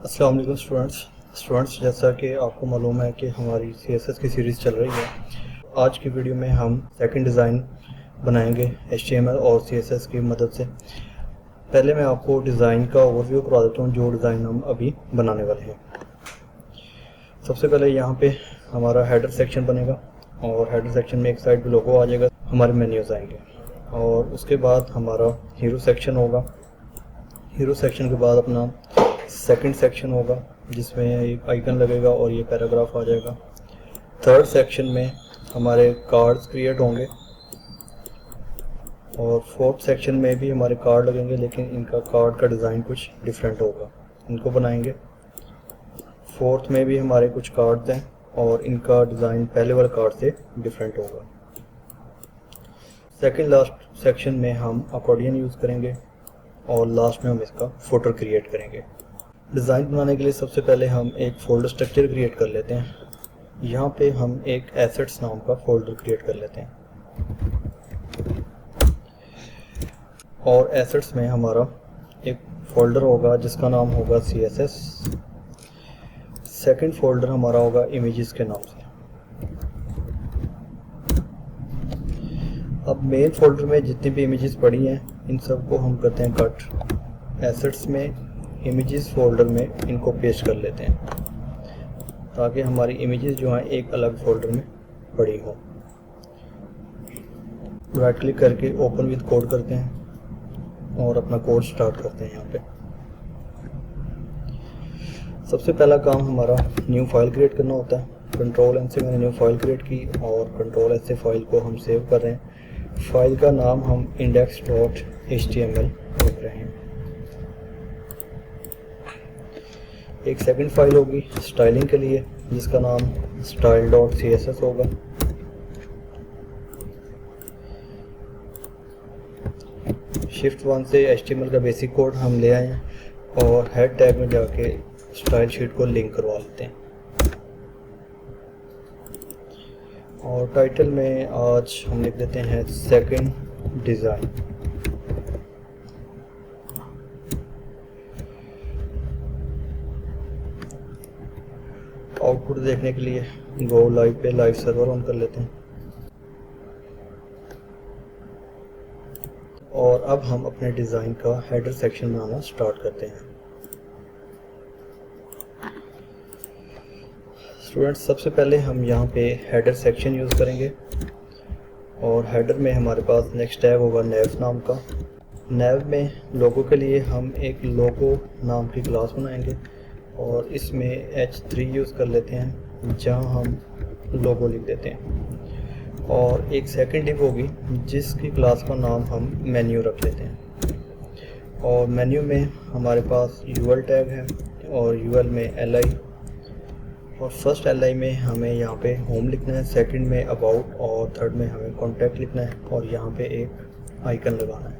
अस्सलाम वालेकुम स्टूडेंट्स, जैसा कि आपको मालूम है कि हमारी CSS की सीरीज़ चल रही है। आज की वीडियो में हम सेकंड डिज़ाइन बनाएंगे HTML और CSS की मदद से। पहले मैं आपको डिज़ाइन का ओवरव्यू करवा देता हूँ जो डिज़ाइन हम अभी बनाने वाले हैं। सबसे पहले यहाँ पे हमारा हेडर सेक्शन बनेगा और हेडर सेक्शन में एक साइड पे लोगो आ जाएगा, हमारे मेन्यूज़ आएंगे और उसके बाद हमारा हीरो सेक्शन होगा। हीरो सेक्शन के बाद अपना सेकंड सेक्शन होगा जिसमें एक आइकन लगेगा और ये पैराग्राफ आ जाएगा। थर्ड सेक्शन में हमारे कार्ड्स क्रिएट होंगे और फोर्थ सेक्शन में भी हमारे कार्ड लगेंगे, लेकिन इनका कार्ड का डिज़ाइन कुछ डिफरेंट होगा, इनको बनाएंगे। फोर्थ में भी हमारे कुछ कार्ड्स हैं और इनका डिज़ाइन पहले वाले कार्ड से डिफरेंट होगा। सेकंड लास्ट सेक्शन में हम अकॉर्डियन यूज़ करेंगे और लास्ट में हम इसका फुटर क्रिएट करेंगे। डिज़ाइन बनाने के लिए सबसे पहले हम एक फ़ोल्डर स्ट्रक्चर क्रिएट कर लेते हैं। यहाँ पे हम एक एसेट्स नाम का फ़ोल्डर क्रिएट कर लेते हैं और एसेट्स में हमारा एक फ़ोल्डर होगा जिसका नाम होगा CSS। सेकंड फ़ोल्डर हमारा होगा इमेजेस के नाम से। अब मेन फ़ोल्डर में जितनी भी इमेजेस पड़ी हैं इन सब को हम करते हैं कट। एसेट्स में इमेजेस फ़ोल्डर में इनको पेस्ट कर लेते हैं ताकि हमारी इमेजेस जो हैं एक अलग फ़ोल्डर में पड़ी हो। राइट क्लिक करके ओपन विद कोड करते हैं और अपना कोड स्टार्ट करते हैं। यहाँ पे सबसे पहला काम हमारा न्यू फाइल क्रिएट करना होता है। Ctrl+N से मैंने न्यू फाइल क्रिएट की और Ctrl+S से फाइल को हम सेव कर रहे हैं। फाइल का नाम हम index.html रख रहे हैं। एक सेकंड फाइल होगी स्टाइलिंग के लिए जिसका नाम style.css होगा। Shift 1 से HTML का बेसिक कोड हम ले आए हैं और हेड टैग में जाके स्टाइल शीट को लिंक करवा लेते हैं। और टाइटल में आज हम लिख देते हैं सेकंड डिज़ाइन। आउटपुट देखने के लिए गो लाइव पे लाइव सर्वर ऑन कर लेते हैं और अब हम अपने डिज़ाइन का हेडर सेक्शन बनाना स्टार्ट करते हैं। स्टूडेंट्स, सबसे पहले हम यहाँ पे हेडर सेक्शन यूज़ करेंगे और हेडर में हमारे पास नेक्स्ट टैग होगा नेव नाम का। नेव में लोगो के लिए हम एक लोगो नाम की क्लास बनाएंगे और इसमें H3 यूज़ कर लेते हैं जहाँ हम लोगो लिख देते हैं और एक सेकंड डिव होगी जिसकी क्लास का नाम हम मेन्यू रख लेते हैं। और मेन्यू में हमारे पास UL टैग है और UL में LI और फर्स्ट LI में हमें यहाँ पे होम लिखना है, सेकंड में अबाउट और थर्ड में हमें कॉन्टैक्ट लिखना है और यहाँ पे एक आइकन लगाना है।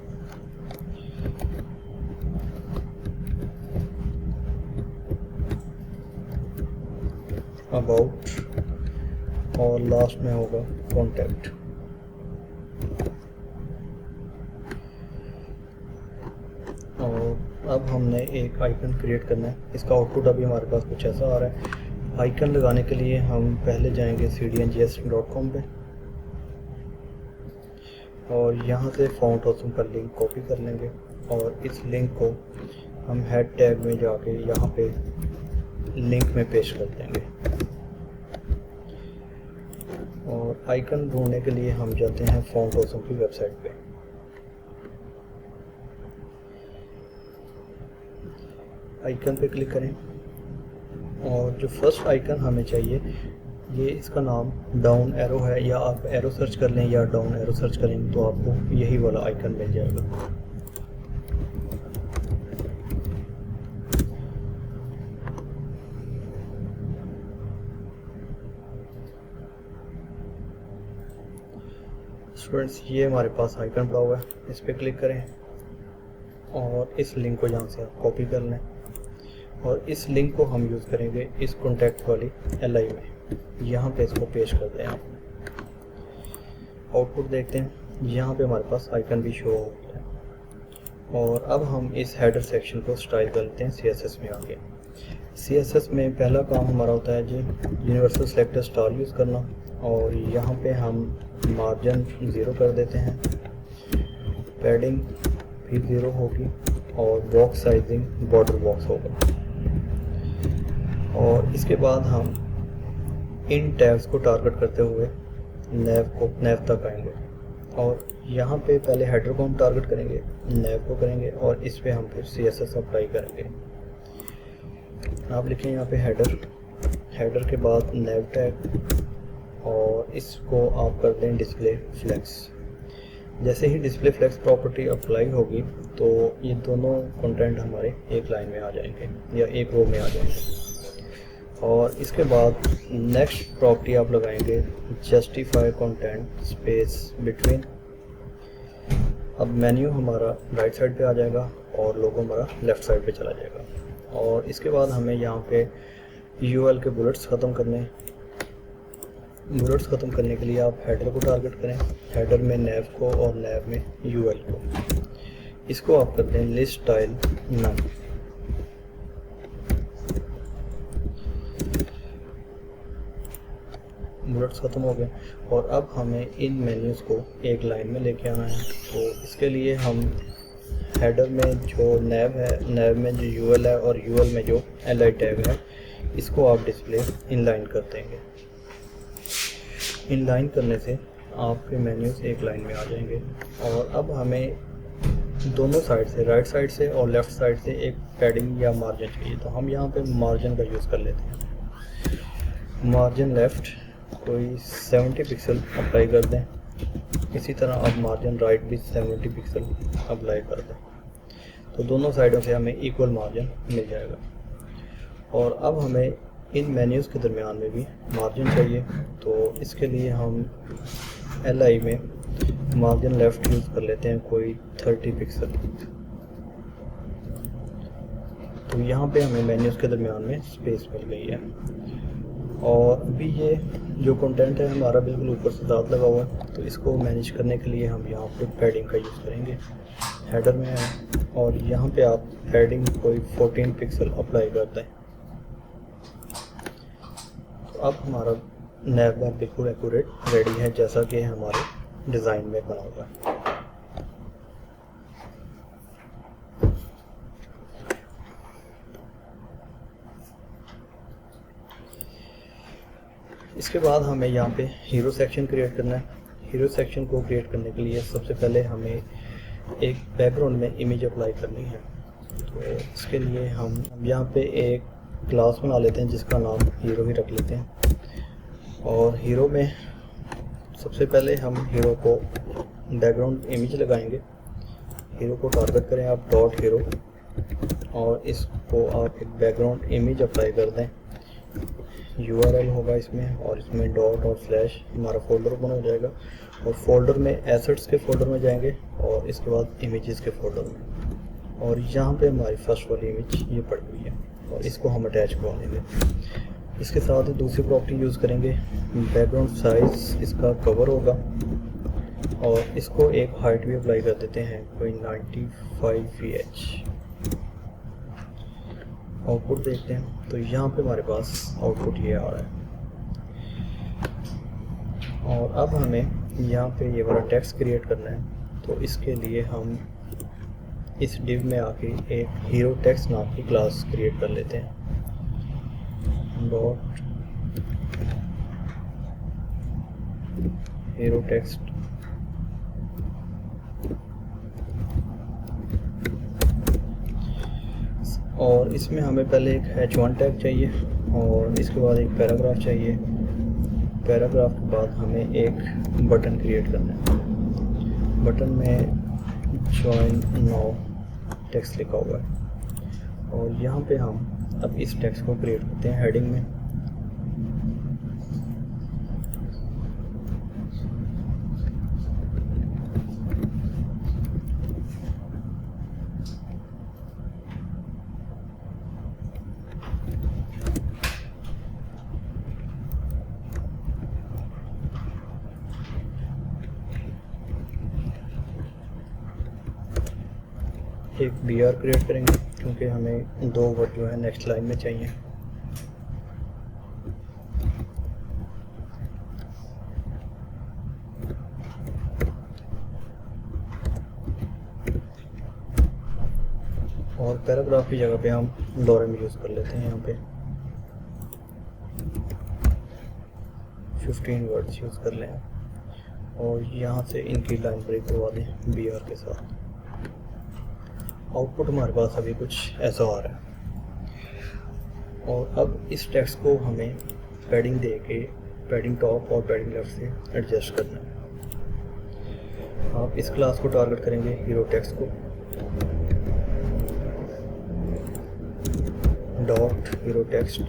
अबाउट और लास्ट में होगा कॉन्टैक्ट। और अब हमने एक आइकन क्रिएट करना है। इसका आउटपुट अभी हमारे पास कुछ ऐसा आ रहा है। आइकन लगाने के लिए हम पहले जाएंगे cdngs.com पे और यहाँ से फाउंड ऑसम का लिंक कॉपी कर लेंगे और इस लिंक को हम हेड टैग में जाके यहाँ पे लिंक में पेस्ट कर देंगे। और आइकन ढूंढने के लिए हम जाते हैं फाउंड ऑसम की वेबसाइट पे। आइकन पे क्लिक करें और जो फर्स्ट आइकन हमें चाहिए ये इसका नाम डाउन एरो है, या आप एरो सर्च कर लें या डाउन एरो सर्च करें तो आपको यही वाला आइकन मिल जाएगा। स्टूडेंट्स, ये हमारे पास आइकन पड़ा हुआ है, इस पर क्लिक करें और इस लिंक को यहाँ से आप कॉपी कर लें और इस लिंक को हम यूज़ करेंगे इस कॉन्टैक्ट वाली LI में। यहाँ पे इसको पेस्ट कर दें। आप आउटपुट देखते हैं, यहाँ पे हमारे पास आइकन भी शो होता है और अब हम इस हेडर सेक्शन को स्टाइल कर लेते हैं CSS में आके। CSS में पहला काम हमारा होता है जी यूनिवर्सल सेलेक्टर स्टार यूज़ करना, और यहाँ पे हम मार्जिन 0 कर देते हैं, पैडिंग भी 0 होगी, और बॉक्स साइजिंग बॉर्डर बॉक्स होगा। और इसके बाद हम इन टैब्स को टारगेट करते हुए नेव तक आएंगे, और यहाँ पे पहले हेडर को हम टारगेट करेंगे, नेव को करेंगे, और इस पे हम फिर CSS अप्लाई करेंगे। आप लिखें यहाँ पे हेडर के बाद नेव टैग, और इसको आप कर दें डिस्प्ले फ्लेक्स। जैसे ही डिस्प्ले फ्लेक्स प्रॉपर्टी अप्लाई होगी तो ये दोनों कंटेंट हमारे एक लाइन में आ जाएंगे या एक रो में आ जाएंगे। और इसके बाद नेक्स्ट प्रॉपर्टी आप लगाएंगे जस्टिफाई कंटेंट स्पेस बिटवीन। अब मेन्यू हमारा राइट साइड पे आ जाएगा और लोगो हमारा लेफ़्ट साइड पे चला जाएगा। और इसके बाद हमें यहाँ पे UL के बुलेट्स ख़त्म करने के लिए आप हेडर को टारगेट करें, हेडर में नेव को और नेव में UL को। इसको आप कर दें लिस्ट स्टाइल नन। बुलेट्स ख़त्म हो गए, और अब हमें इन मेन्यूज़ को एक लाइन में लेके आना है। तो इसके लिए हम हेडर में जो नेव है, नेव में जो UL है, और UL में जो LI टैग है, इसको आप डिस्प्ले इनलाइन कर देंगे। इनलाइन करने से आपके मेन्यूज़ एक लाइन में आ जाएंगे। और अब हमें दोनों साइड से, राइट साइड से और लेफ़्ट साइड से एक पैडिंग या मार्जिन चाहिए, तो हम यहाँ पे मार्जिन का यूज़ कर लेते हैं। मार्जिन लेफ़्ट कोई 70 पिक्सल अप्लाई कर दें। इसी तरह अब मार्जिन राइट भी 70 पिक्सल अप्लाई कर दें, तो दोनों साइडों से हमें इक्वल मार्जिन मिल जाएगा। और अब हमें इन मेन्यूज़ के दरमियान में भी मार्जिन चाहिए, तो इसके लिए हम LI में मार्जिन लेफ़्ट यूज़ कर लेते हैं कोई 30 पिक्सल। तो यहाँ पे हमें मेन्यूज़ के दरमियान में स्पेस मिल गई है। और अभी ये जो कंटेंट है हमारा बिल्कुल ऊपर से दांत लगा हुआ है, तो इसको मैनेज करने के लिए हम यहाँ पे पैडिंग का यूज़ करेंगे। हेडर में है, और यहाँ पे आप पैडिंग कोई 14 पिक्सल अप्लाई कर दें। तो अब हमारा नेव बार बिल्कुल एक्यूरेट रेडी है, जैसा कि हमारे डिज़ाइन में बना हुआ है। इसके बाद हमें यहाँ पे हीरो सेक्शन क्रिएट करना है। हीरो सेक्शन को क्रिएट करने के लिए सबसे पहले हमें एक बैकग्राउंड में इमेज अप्लाई करनी है। तो इसके लिए हम यहाँ पे एक क्लास बना लेते हैं जिसका नाम हीरो ही रख लेते हैं। और हीरो में सबसे पहले हम हीरो को बैकग्राउंड इमेज लगाएंगे। हीरो को टारगेट करें आप डॉट हीरो, और इसको आप एक बैकग्राउंड इमेज अप्लाई कर दें। URL होगा इसमें, और इसमें डॉट और स्लैश हमारा फोल्डर ओपन हो जाएगा। और फोल्डर में एसेट्स के फोल्डर में जाएंगे, और इसके बाद इमेजेस के फोल्डर में। और यहाँ पे हमारी फर्स्ट वाली इमेज ये पड़ी हुई है, और इसको हम अटैच करवा लेंगे। इसके साथ ही दूसरी प्रॉपर्टी यूज़ करेंगे, बैकग्राउंड साइज़ इसका कवर होगा, और इसको एक हाइट भी अप्लाई कर देते हैं कोई 95 VH। आउटपुट देखते हैं, तो यहाँ पे हमारे पास आउटपुट ये आ रहा है। और अब हमें यहाँ पे ये वाला टेक्स्ट क्रिएट करना है, तो इसके लिए हम इस डिव में आके एक हीरो टेक्स्ट नाम की क्लास क्रिएट कर लेते हैं। डॉट हीरो टेक्स्ट, और इसमें हमें पहले एक H1 टैग चाहिए, और इसके बाद एक पैराग्राफ चाहिए। पैराग्राफ के बाद हमें एक बटन क्रिएट करना है। बटन में जॉइन नाउ टेक्स्ट लिखा हुआ है, और यहाँ पे हम अब इस टेक्स्ट को क्रिएट करते हैं हेडिंग में। एक BR क्रिएट करेंगे क्योंकि हमें 2 वर्ड जो है नेक्स्ट लाइन में चाहिए। और पैराग्राफ की जगह पे हम लॉरेम यूज़ कर लेते हैं। यहाँ पे 15 वर्ड्स यूज़ कर लें और यहाँ से इनकी लाइन ब्रेक करवा दें BR के साथ। आउटपुट हमारे पास अभी कुछ ऐसा आ रहा है। और अब इस टेक्स्ट को हमें पैडिंग दे के पैडिंग टॉप और पैडिंग लेफ्ट से एडजस्ट करना है। आप इस क्लास को टारगेट करेंगे हीरो टेक्स्ट को, dot hero text,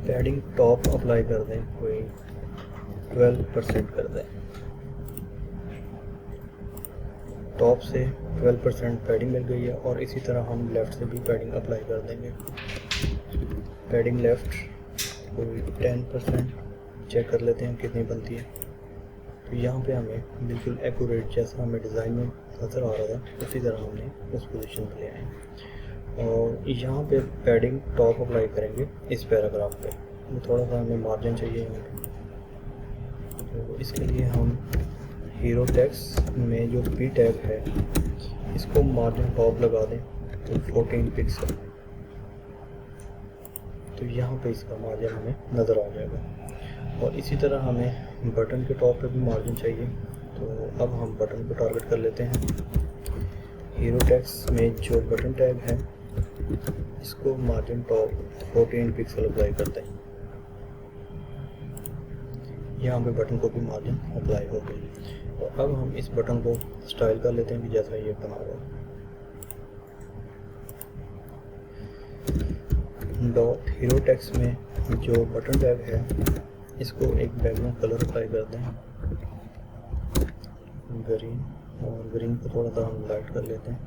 padding top apply कर दें, कोई 12% कर दें। टॉप से 12% पैडिंग मिल गई है और इसी तरह हम लेफ़्ट से भी पैडिंग अप्लाई कर देंगे। पैडिंग लेफ़्ट कोई 10% चेक कर लेते हैं कितनी बनती है। तो यहाँ पे हमें बिल्कुल एक्यूरेट जैसा हमें डिज़ाइन में नज़र आ रहा था उसी तरह हमने उस पोजीशन पे ले आए। और यहाँ पे पैडिंग टॉप अप्लाई करेंगे इस पैराग्राफ पे। थोड़ा सा हमें मार्जिन चाहिए यहाँ पे, तो इसके लिए हम हीरो टेक्स्ट में जो P टैग है इसको मार्जिन टॉप लगा दें तो 14 पिक्सल। तो यहाँ पे इसका मार्जिन हमें नज़र आ जाएगा। और इसी तरह हमें बटन के टॉप पे भी मार्जिन चाहिए, तो अब हम बटन को टारगेट कर लेते हैं। हीरो टेक्स्ट में जो बटन टैग है इसको मार्जिन टॉप 14 पिक्सल अप्लाई करते हैं। यहाँ पे बटन को भी मार्जिन अप्लाई हो गई। और अब हम इस बटन को स्टाइल कर लेते हैं कि जैसा ये बना हुआ है। डॉट हीरो टेक्स्ट में जो बटन टैग है इसको एक बैकग्राउंड कलर अप्लाई कर दें, ग्रीन, और ग्रीन को थोड़ा सा हम लाइट कर लेते हैं।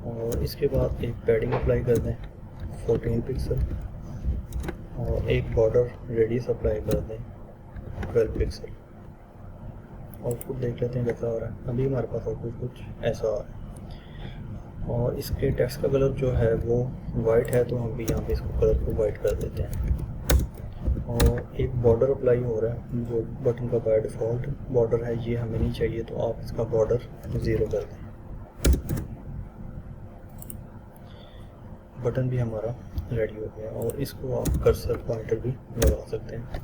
और इसके बाद एक पैडिंग अप्लाई कर दें 14 पिक्सल और एक बॉर्डर रेडियस अप्लाई कर दें 12 पिक्सल। आउटपुट देख लेते हैं कैसा आ रहा है। अभी हमारे पास आउटपुट कुछ ऐसा आ रहा है। और इसके टेक्स्ट का कलर जो है वो वाइट है, तो हम भी यहाँ पे इसको कलर को वाइट कर देते हैं। और एक बॉर्डर अप्लाई हो रहा है जो बटन का बाय डिफ़ॉल्ट बॉर्डर है, ये हमें नहीं चाहिए, तो आप इसका बॉर्डर 0 कर दें। बटन भी हमारा रेडी हो गया और इसको आप कर्सर पॉइंटर भी लगा सकते हैं।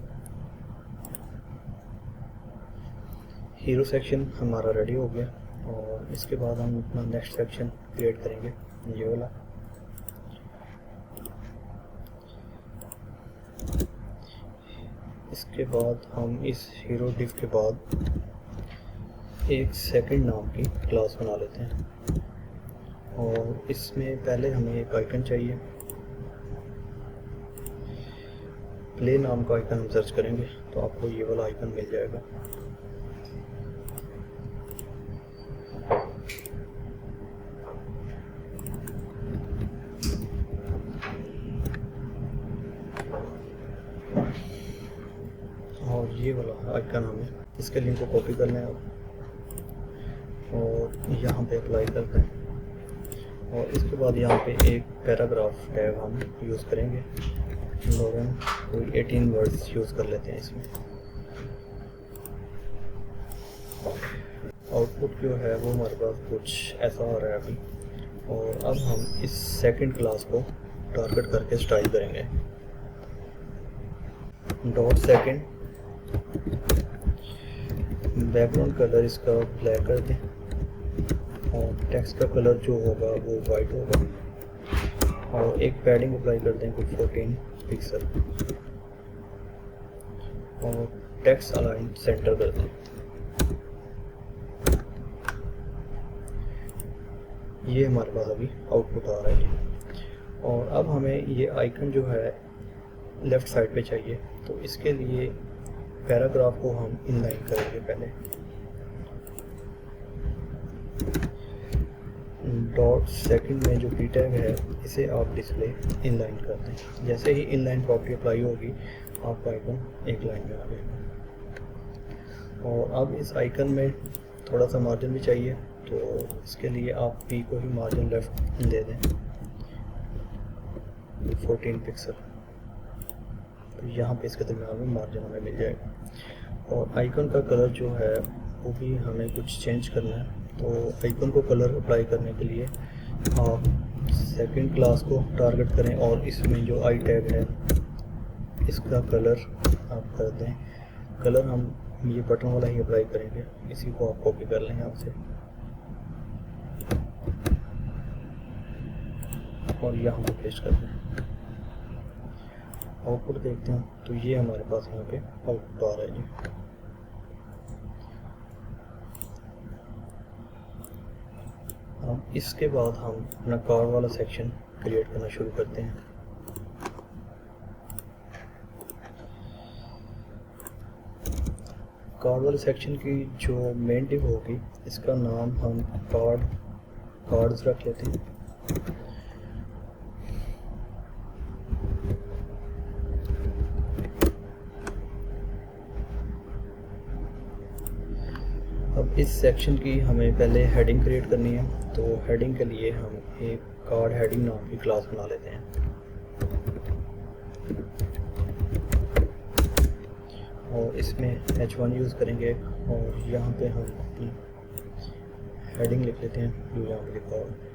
हीरो सेक्शन हमारा रेडी हो गया और इसके बाद हम अपना नेक्स्ट सेक्शन क्रिएट करेंगे, ये वाला। इसके बाद हम इस हीरो डिव के बाद एक सेकंड नाम की क्लास बना लेते हैं और इसमें पहले हमें एक आइकन चाहिए। प्ले नाम का आइकन हम सर्च करेंगे तो आपको ये वाला आइकन मिल जाएगा। और ये वाला आइकन हमें इसके लिंक को कॉपी करना है और यहाँ पे अप्लाई करते हैं। और इसके बाद यहाँ पे एक पैराग्राफ टैग हम यूज़ करेंगे। लॉरेम कोई 18 वर्ड्स यूज़ कर लेते हैं इसमें। आउटपुट जो है वो हमारे पास कुछ ऐसा आ रहा है अभी। और अब हम इस सेकंड क्लास को टारगेट करके स्टाइल करेंगे। डॉट सेकंड, बैकग्राउंड कलर इसका ब्लैक कर दें और टेक्स्ट का कलर जो होगा वो वाइट होगा। और एक पैडिंग अप्लाई कर दें कुछ 14 पिक्सल और टेक्स्ट अलाइन सेंटर कर दें। ये हमारे पास अभी आउटपुट आ रहा है। और अब हमें ये आइकन जो है लेफ़्ट साइड पे चाहिए, तो इसके लिए पैराग्राफ को हम इनलाइन करेंगे पहले। डॉट सेकंड में जो P टैग है इसे आप डिस्प्ले इनलाइन कर दें। जैसे ही इनलाइन प्रॉपर्टी अप्लाई होगी आपका आइकन एक लाइन में आ जाएगा। और अब इस आइकन में थोड़ा सा मार्जिन भी चाहिए, तो इसके लिए आप पी को ही मार्जिन लेफ्ट दे दें 14 पिक्सल, तो यहाँ पे इसके दरम्यान में मार्जिन हमें मिल जाएगा। और आइकन का कलर जो है वो भी हमें कुछ चेंज करना है, तो आइकन को कलर अप्लाई करने के लिए आप सेकंड क्लास को टारगेट करें और इसमें जो आई टैग है इसका कलर आप कर दें। कलर हम ये बटन वाला ही अप्लाई करेंगे, इसी को आप कॉपी कर लें यहाँ से और यहाँ पे पेस्ट कर दें। आउटपुट देखते हैं, तो ये हमारे पास यहाँ पे आउटपुट आ रहा है जी। अब इसके बाद हम अपना कार्ड वाला सेक्शन क्रिएट करना शुरू करते हैं। कार्ड वाले सेक्शन की जो मेन डिव होगी इसका नाम हम कार्ड्स रख लेते हैं। अब इस सेक्शन की हमें पहले हेडिंग क्रिएट करनी है, तो हेडिंग के लिए हम एक कार्ड हेडिंग नाम की क्लास बना लेते हैं। और इसमें h1 यूज़ करेंगे और यहाँ पे हम अपनी हेडिंग लिख लेते हैं जो यहाँ पे लिखा हुआ।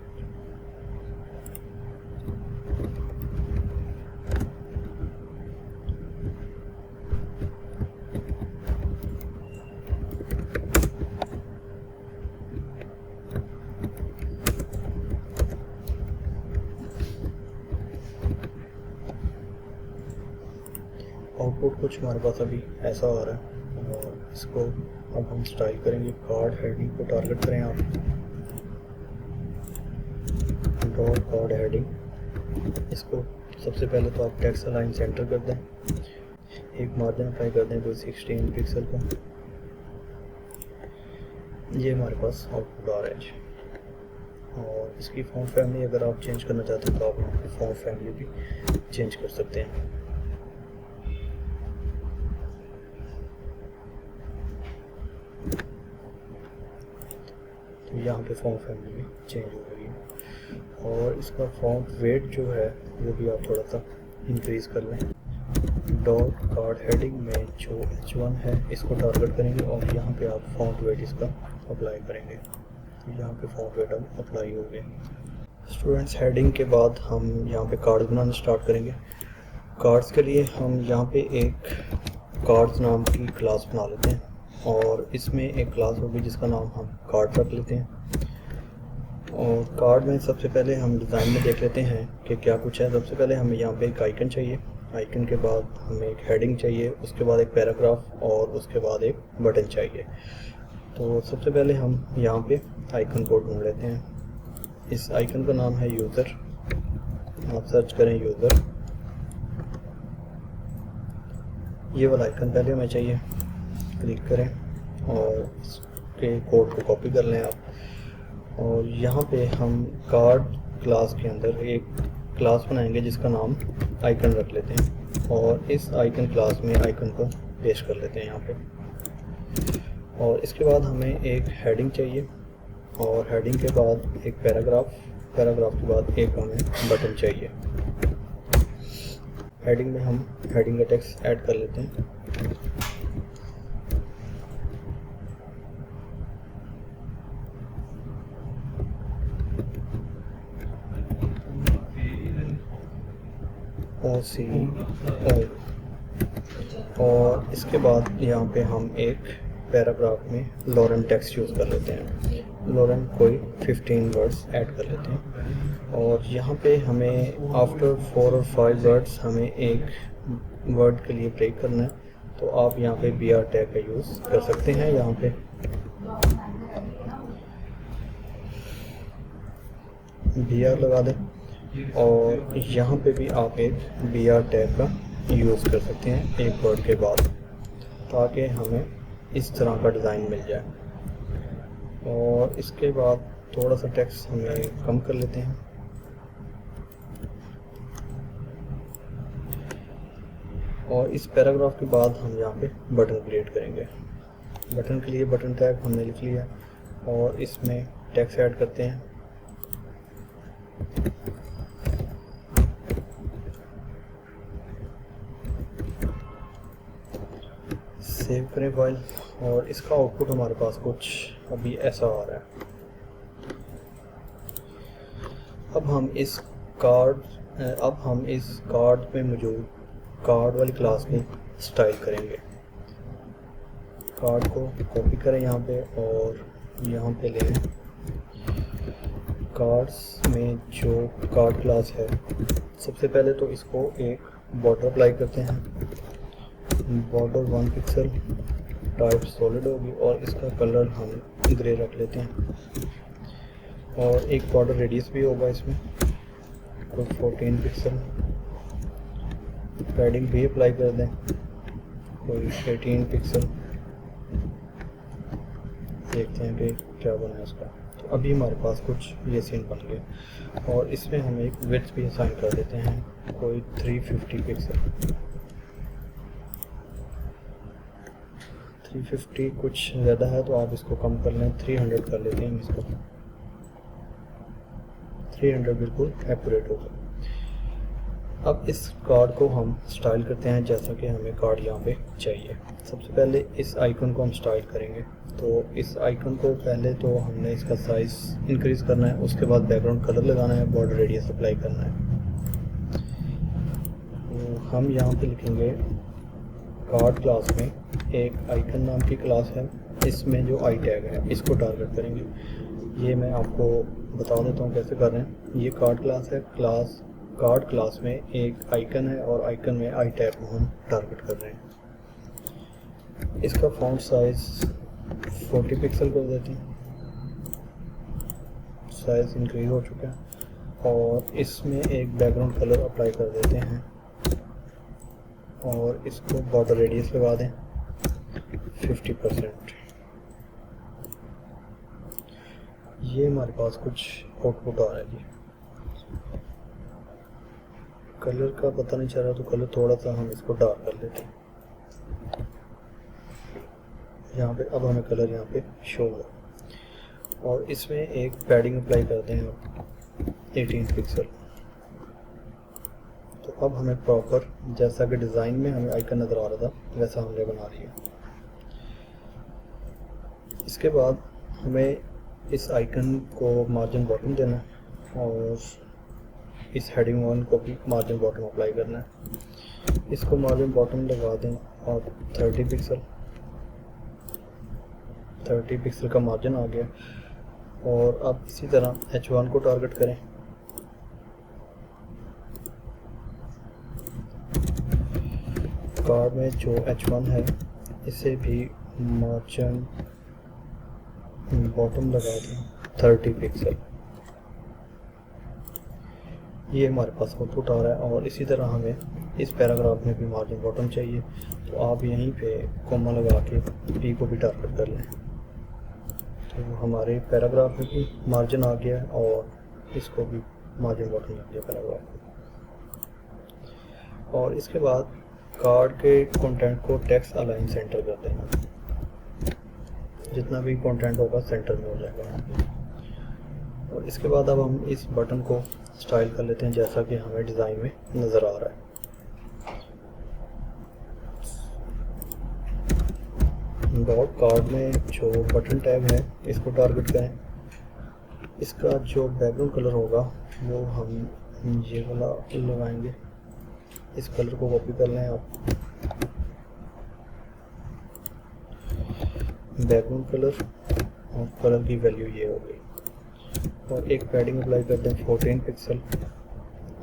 आउटपुट कुछ हमारे पास अभी ऐसा आ रहा है और इसको अब हम स्टाइल करेंगे। कार्ड हेडिंग को टारगेट करें आप, डॉट कार्ड हेडिंग, इसको सबसे पहले तो आप टेक्स्ट अलाइन सेंटर कर दें, एक मार्जिन अप्लाई कर दें कोई 16 पिक्सल का। ये हमारे पास आउटपुट आ रहा है जी। और इसकी फॉन्ट फैमिली अगर आप चेंज करना चाहते हैं तो आप यहाँ पे फॉन्ट फैमिली भी चेंज कर सकते हैं। तो यहाँ पे फॉन्ट फैमिली भी चेंज हो गई है। और इसका फॉन्ट वेट जो है वो भी आप थोड़ा सा इंक्रीज़ कर लें। डॉट कार्ड हेडिंग में जो h1 है इसको टारगेट करेंगे और यहाँ पे आप फॉन्ट वेट इसका अप्लाई करेंगे। तो यहाँ पे फॉन्ट वेट अब अप्लाई हो गए। स्टूडेंट्स, हेडिंग के बाद हम यहाँ पे कार्ड्स बनाना स्टार्ट करेंगे। कार्ड्स के लिए हम यहाँ पे एक कार्ड्स नाम की क्लास बना लेते हैं और इसमें एक क्लास होगी जिसका नाम हम कार्ड रख लेते हैं। और कार्ड में सबसे पहले हम डिज़ाइन में देख लेते हैं कि क्या कुछ है। सबसे पहले हमें यहाँ पे एक आइकन चाहिए, आइकन के बाद हमें एक हेडिंग चाहिए, उसके बाद एक पैराग्राफ और उसके बाद एक बटन चाहिए। तो सबसे पहले हम यहाँ पे आइकन को ढूंढ लेते हैं। इस आइकन का नाम है यूज़र, आप सर्च करें यूज़र। ये वाला आइकन पहले हमें चाहिए, क्लिक करें और इसके कोड को कॉपी कर लें आप। और यहाँ पे हम कार्ड क्लास के अंदर एक क्लास बनाएंगे जिसका नाम आइकन रख लेते हैं और इस आइकन क्लास में आइकन को पेस्ट कर लेते हैं यहाँ पे। और इसके बाद हमें एक हेडिंग चाहिए और हेडिंग के बाद एक पैराग्राफ, पैराग्राफ के बाद एक हमें बटन चाहिए। हेडिंग में हम हेडिंग का टेक्स्ट ऐड कर लेते हैं। और इसके बाद यहाँ पे हम एक पैराग्राफ में लॉरेन टेक्स्ट यूज़ कर लेते हैं। लॉरेन कोई 15 वर्ड्स ऐड कर लेते हैं और यहाँ पे हमें आफ्टर 4 और 5 वर्ड्स हमें एक वर्ड के लिए ब्रेक करना है। तो आप यहाँ पे BR टैग का यूज़ कर सकते हैं। यहाँ पे BR लगा दें और यहाँ पे भी आप एक BR टैग का यूज़ कर सकते हैं एक वर्ड के बाद, ताकि हमें इस तरह का डिज़ाइन मिल जाए। और इसके बाद थोड़ा सा टेक्स्ट हमें कम कर लेते हैं और इस पैराग्राफ के बाद हम यहाँ पे बटन क्रिएट करेंगे। बटन के लिए बटन टैग हमने लिख लिया और इसमें टेक्स्ट ऐड करते हैं। सेव करें फाइल और इसका आउटपुट हमारे पास कुछ अभी ऐसा आ रहा है। अब हम इस कार्ड में मौजूद कार्ड वाली क्लास को स्टाइल करेंगे। कार्ड को कॉपी करें यहाँ पे और यहाँ पे लें कार्ड्स में जो कार्ड क्लास है। सबसे पहले तो इसको एक बॉर्डर अप्लाई करते हैं। बॉर्डर 1 पिक्सल, टाइप सॉलिड होगी और इसका कलर हम ग्रे रख लेते हैं और एक बॉर्डर रेडियस भी होगा इसमें, तो 14 पिक्सल। पैडिंग भी अप्लाई कर दें, कोई 18 पिक्सल। देखते हैं कि क्या बना है इसका। तो अभी हमारे पास कुछ ये सीन बन गया और इसमें हम एक विड्थ भी असाइन कर देते हैं, कोई 350 पिक्सल। 350 कुछ ज़्यादा है तो आप इसको कम कर लें, 300 कर लेते हैं इसको। 300 बिल्कुल एक्यूरेट होगा। अब इस कार्ड को हम स्टाइल करते हैं जैसा कि हमें कार्ड यहाँ पे चाहिए। सबसे पहले इस आइकन को हम स्टाइल करेंगे। तो इस आइकन को पहले तो हमने इसका साइज़ इंक्रीज़ करना है, उसके बाद बैकग्राउंड कलर लगाना है, बॉर्डर रेडियस अप्लाई करना है। तो हम यहाँ पे लिखेंगे कार्ड क्लास में एक आइकन नाम की क्लास है, इसमें जो आई टैग है इसको टारगेट करेंगे। ये मैं आपको बता देता हूँ कैसे कर रहे हैं। ये कार्ड क्लास है, कार्ड क्लास में एक आइकन है और आइकन में आई टैग को हम टारगेट कर रहे हैं। इसका फॉन्ट साइज 40 पिक्सल कर देते हैं, साइज इंक्रीज हो चुका है और इसमें एक बैकग्राउंड कलर अप्लाई कर देते हैं और इसको बॉर्डर रेडियस लगा दें 50%। ये हमारे पास कुछ आउटपुट आ रहा है जी। कलर का पता नहीं चल रहा तो कलर थोड़ा सा हम इसको डार्क कर लेते हैं यहाँ पे। अब हमें कलर यहाँ पे शो हो और इसमें एक पैडिंग अप्लाई करते हैं 18 पिक्सल। तो अब हमें प्रॉपर जैसा कि डिज़ाइन में हमें आइकन नज़र आ रहा था वैसा हमने बना लिया। इसके बाद हमें इस आइकन को मार्जिन बॉटम देना है और इस हेडिंग 1 को भी मार्जिन बॉटम अप्लाई करना है। इसको मार्जिन बॉटम लगा दें और 30 पिक्सल। 30 पिक्सल का मार्जिन आ गया और अब इसी तरह H1 को टारगेट करें। कार्ड में जो H1 है इसे भी मार्जिन बॉटम लगा दें 30 पिक्सल। ये हमारे पास आउटपुट आ रहा है और इसी तरह हमें इस पैराग्राफ में भी मार्जिन बॉटम चाहिए, तो आप यहीं पे कॉमा लगा के पी को भी टारगेट कर लें। तो हमारे पैराग्राफ में भी मार्जिन आ गया और इसको भी मार्जिन बॉटम लग गया पैराग्राफ को। और इसके बाद कार्ड के कंटेंट को टेक्स्ट अलाइन सेंटर कर देना, जितना भी कंटेंट होगा सेंटर में हो जाएगा यहाँ पे। और इसके बाद अब हम इस बटन को स्टाइल कर लेते हैं जैसा कि हमें डिज़ाइन में नज़र आ रहा है। डॉट कार्ड में जो बटन टैग है इसको टारगेट करें। इसका जो बैकग्राउंड कलर होगा वो हम ये वाला लगाएंगे। इस कलर को कॉपी कर लें आप, बैकग्राउंड कलर और कलर की वैल्यू ये हो गई। और एक पैडिंग अप्लाई करते हैं 14 पिक्सल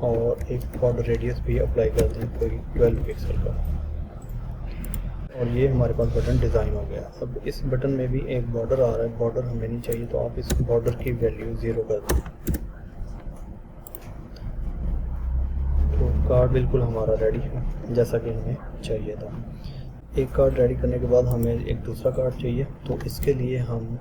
और एक बॉर्डर रेडियस भी अप्लाई करते हैं कोई 12 पिक्सल का। और ये हमारे पास बटन डिज़ाइन हो गया। अब इस बटन में भी एक बॉर्डर आ रहा है, बॉर्डर हमें नहीं चाहिए तो आप इस बॉर्डर की वैल्यू 0 कर दें। तो कार्ड बिल्कुल हमारा रेडी है जैसा कि हमें चाहिए था। एक कार्ड रेडी करने के बाद हमें एक दूसरा कार्ड चाहिए, तो इसके लिए हम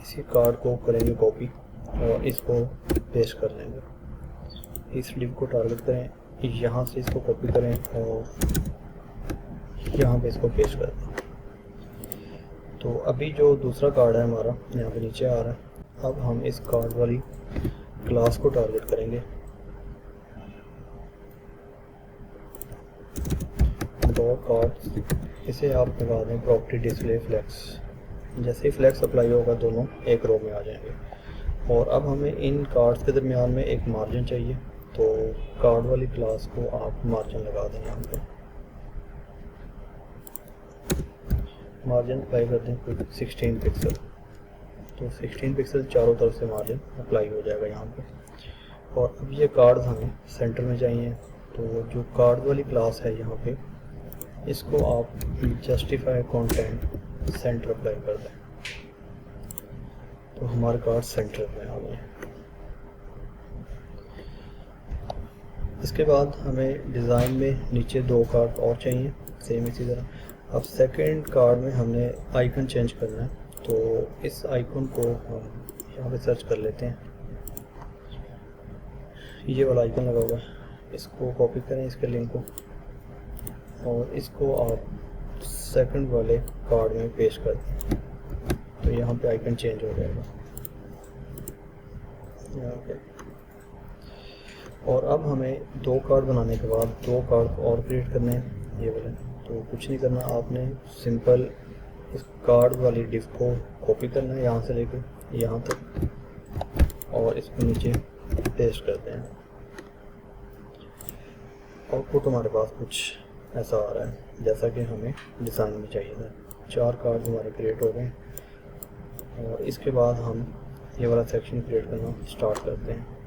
इसी कार्ड को करेंगे कॉपी और इसको पेस्ट कर लेंगे। इस लिंक को टारगेट करें, यहाँ से इसको कॉपी करें और यहाँ पे इसको पेस्ट कर दें। तो अभी जो दूसरा कार्ड है हमारा यहाँ पे नीचे आ रहा है। अब हम इस कार्ड वाली क्लास को टारगेट करेंगे। डॉट कार्ड, इसे आप लगा दें प्रॉपर्टी डिस्प्ले फ्लेक्स। जैसे ही फ्लेक्स अप्लाई होगा दोनों एक रो में आ जाएंगे। और अब हमें इन कार्ड्स के दरमियान में एक मार्जिन चाहिए, तो कार्ड वाली क्लास को आप मार्जिन लगा दें। यहाँ पे मार्जिन अप्लाई कर दें 16 पिक्सल, तो 16 पिक्सल चारों तरफ से मार्जिन अप्लाई हो जाएगा यहाँ पे। और अब ये कार्ड्स हमें सेंटर में चाहिए, तो जो कार्ड वाली क्लास है यहाँ पे इसको आप जस्टिफाई कंटेंट सेंटर अप्लाई कर दें, तो हमारे कार्ड सेंटर में आ गए। इसके बाद हमें डिज़ाइन में नीचे 2 कार्ड और चाहिए सेम इसी तरह। अब सेकंड कार्ड में हमने आइकन चेंज करना है, तो इस आइकन को हम यहाँ पे सर्च कर लेते हैं। ये वाला आइकन लगा हुआ है, इसको कॉपी करें इसके लिंक को, और इसको आप सेकंड वाले कार्ड में पेस्ट कर दें, तो यहाँ पे आइकन चेंज हो जाएगा यहाँ पे। और अब हमें 2 कार्ड बनाने के बाद 2 कार्ड और क्रिएट करने हैं ये वाले। तो कुछ नहीं करना, आपने सिंपल इस कार्ड वाली डिफ को कॉपी करना है यहाँ से लेकर यहाँ तक, और इसको नीचे पेस्ट करते हैं। आउटपुट हमारे पास कुछ ऐसा आ रहा है जैसा कि हमें डिज़ाइन में चाहिए था। 4 कार्ड हमारे क्रिएट हो गए, और इसके बाद हम ये वाला सेक्शन क्रिएट करना स्टार्ट करते हैं।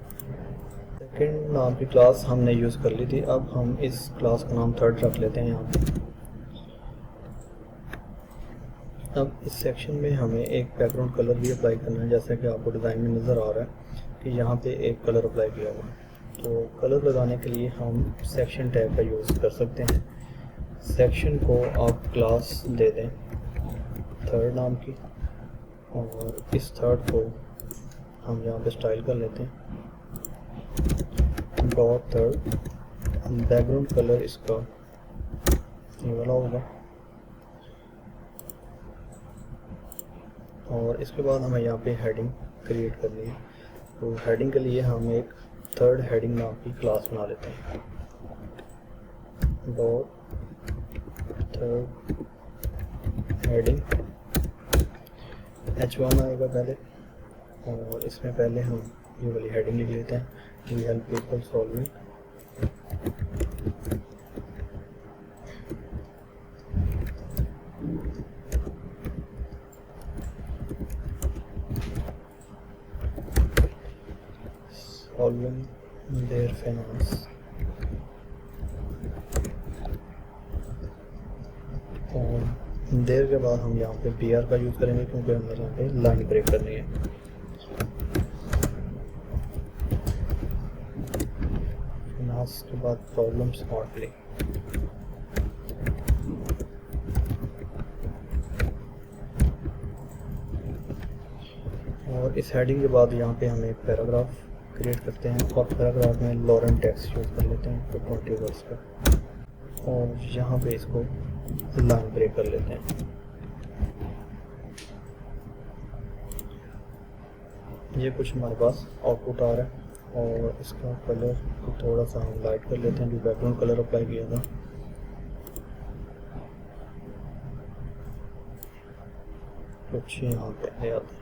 सेकंड नाम की क्लास हमने यूज़ कर ली थी, अब हम इस क्लास का नाम थर्ड रख लेते हैं यहाँ पे। अब इस सेक्शन में हमें एक बैकग्राउंड कलर भी अप्लाई करना है, जैसा कि आपको डिज़ाइन में नज़र आ रहा है कि यहाँ पे एक कलर अप्लाई किया हुआ है। तो कलर लगाने के लिए हम सेक्शन टैग का यूज़ कर सकते हैं। सेक्शन को आप क्लास दे दें थर्ड नाम की, और इस थर्ड को हम यहाँ पे स्टाइल कर लेते हैं डॉट थर्ड। बैकग्राउंड कलर इसका ये वाला होगा, और इसके बाद हमें यहाँ पे हेडिंग क्रिएट करनी है। तो हेडिंग के लिए हम एक थर्ड हेडिंग नाम की क्लास बना लेते हैं। डॉट थर्ड हेडिंग H1 आएगा पहले, और इसमें पहले हम ये वाली हेडिंग लिख लेते हैं, we help people solving. Solving their finance. और देर के बाद हम यहाँ पे BR का यूज़ करेंगे, क्योंकि हमें यहाँ पे लाइन ब्रेक करनी है। फिनांस के बाद प्रॉब्लम स्मार्टली। और इस हेडिंग के बाद यहाँ पे हम एक पैराग्राफ क्रिएट करते हैं, और पैराग्राफ में लॉरेंट टेक्स्ट यूज़ कर लेते हैं तो 20 वर्ड्स का, और यहाँ पे इसको लाइन ब्रेक कर लेते हैं। ये कुछ हमारे पास आउटपुट आ रहा है, और इसका कलर को थोड़ा सा हम लाइट कर लेते हैं, जो बैकग्राउंड कलर अप्लाई किया था। कुछ यहाँ पे है आता है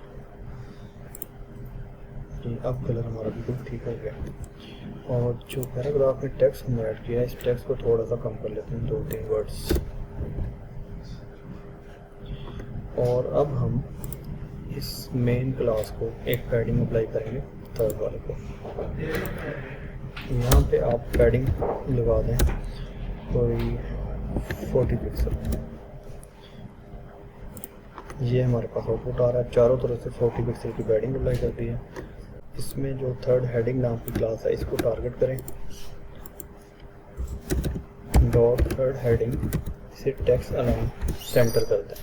जी। अब कलर हमारा बिल्कुल ठीक हो गया। और जो पैराग्राफ में टेक्स्ट हमने ऐड किया है, इस टेक्स्ट को थोड़ा सा कम कर लेते हैं, 2-3 वर्ड्स। और अब हम इस मेन क्लास को एक पैडिंग अप्लाई करेंगे थर्ड वाले को। यहाँ पे आप पैडिंग लगा दें कोई 40 पिक्सल। ये हमारे पास आउटपुट आ रहा है, चारों तरफ से 40 पिक्सल की पैडिंग अप्लाई कर दी है। इसमें जो थर्ड हेडिंग नाम की क्लास है, इसको टारगेट करें डॉट थर्ड हेडिंग, इसे टेक्स्ट अलाइन सेंटर कर दें।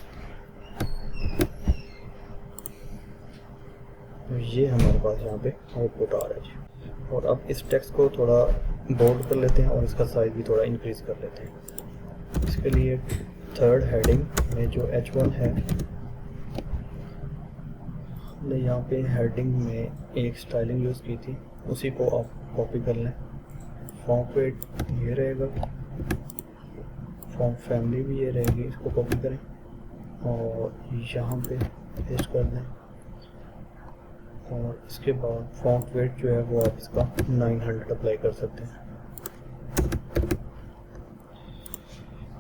तो ये हमारे पास यहाँ पे आउटपुट आ रहा है जी। और अब इस टेक्स्ट को थोड़ा बोल्ड कर लेते हैं, और इसका साइज भी थोड़ा इंक्रीज कर लेते हैं। इसके लिए थर्ड हेडिंग में जो H1 है हमने यहाँ पे हेडिंग में एक स्टाइलिंग यूज़ की थी, उसी को आप कॉपी कर लें। फॉन्ट वेट ये रहेगा, फॉन्ट फैमिली भी ये रहेगी, इसको कॉपी करें और यहाँ पे पेस्ट कर दें। और इसके बाद फॉन्ट वेट जो है वो आप इसका 900 अप्लाई कर सकते हैं।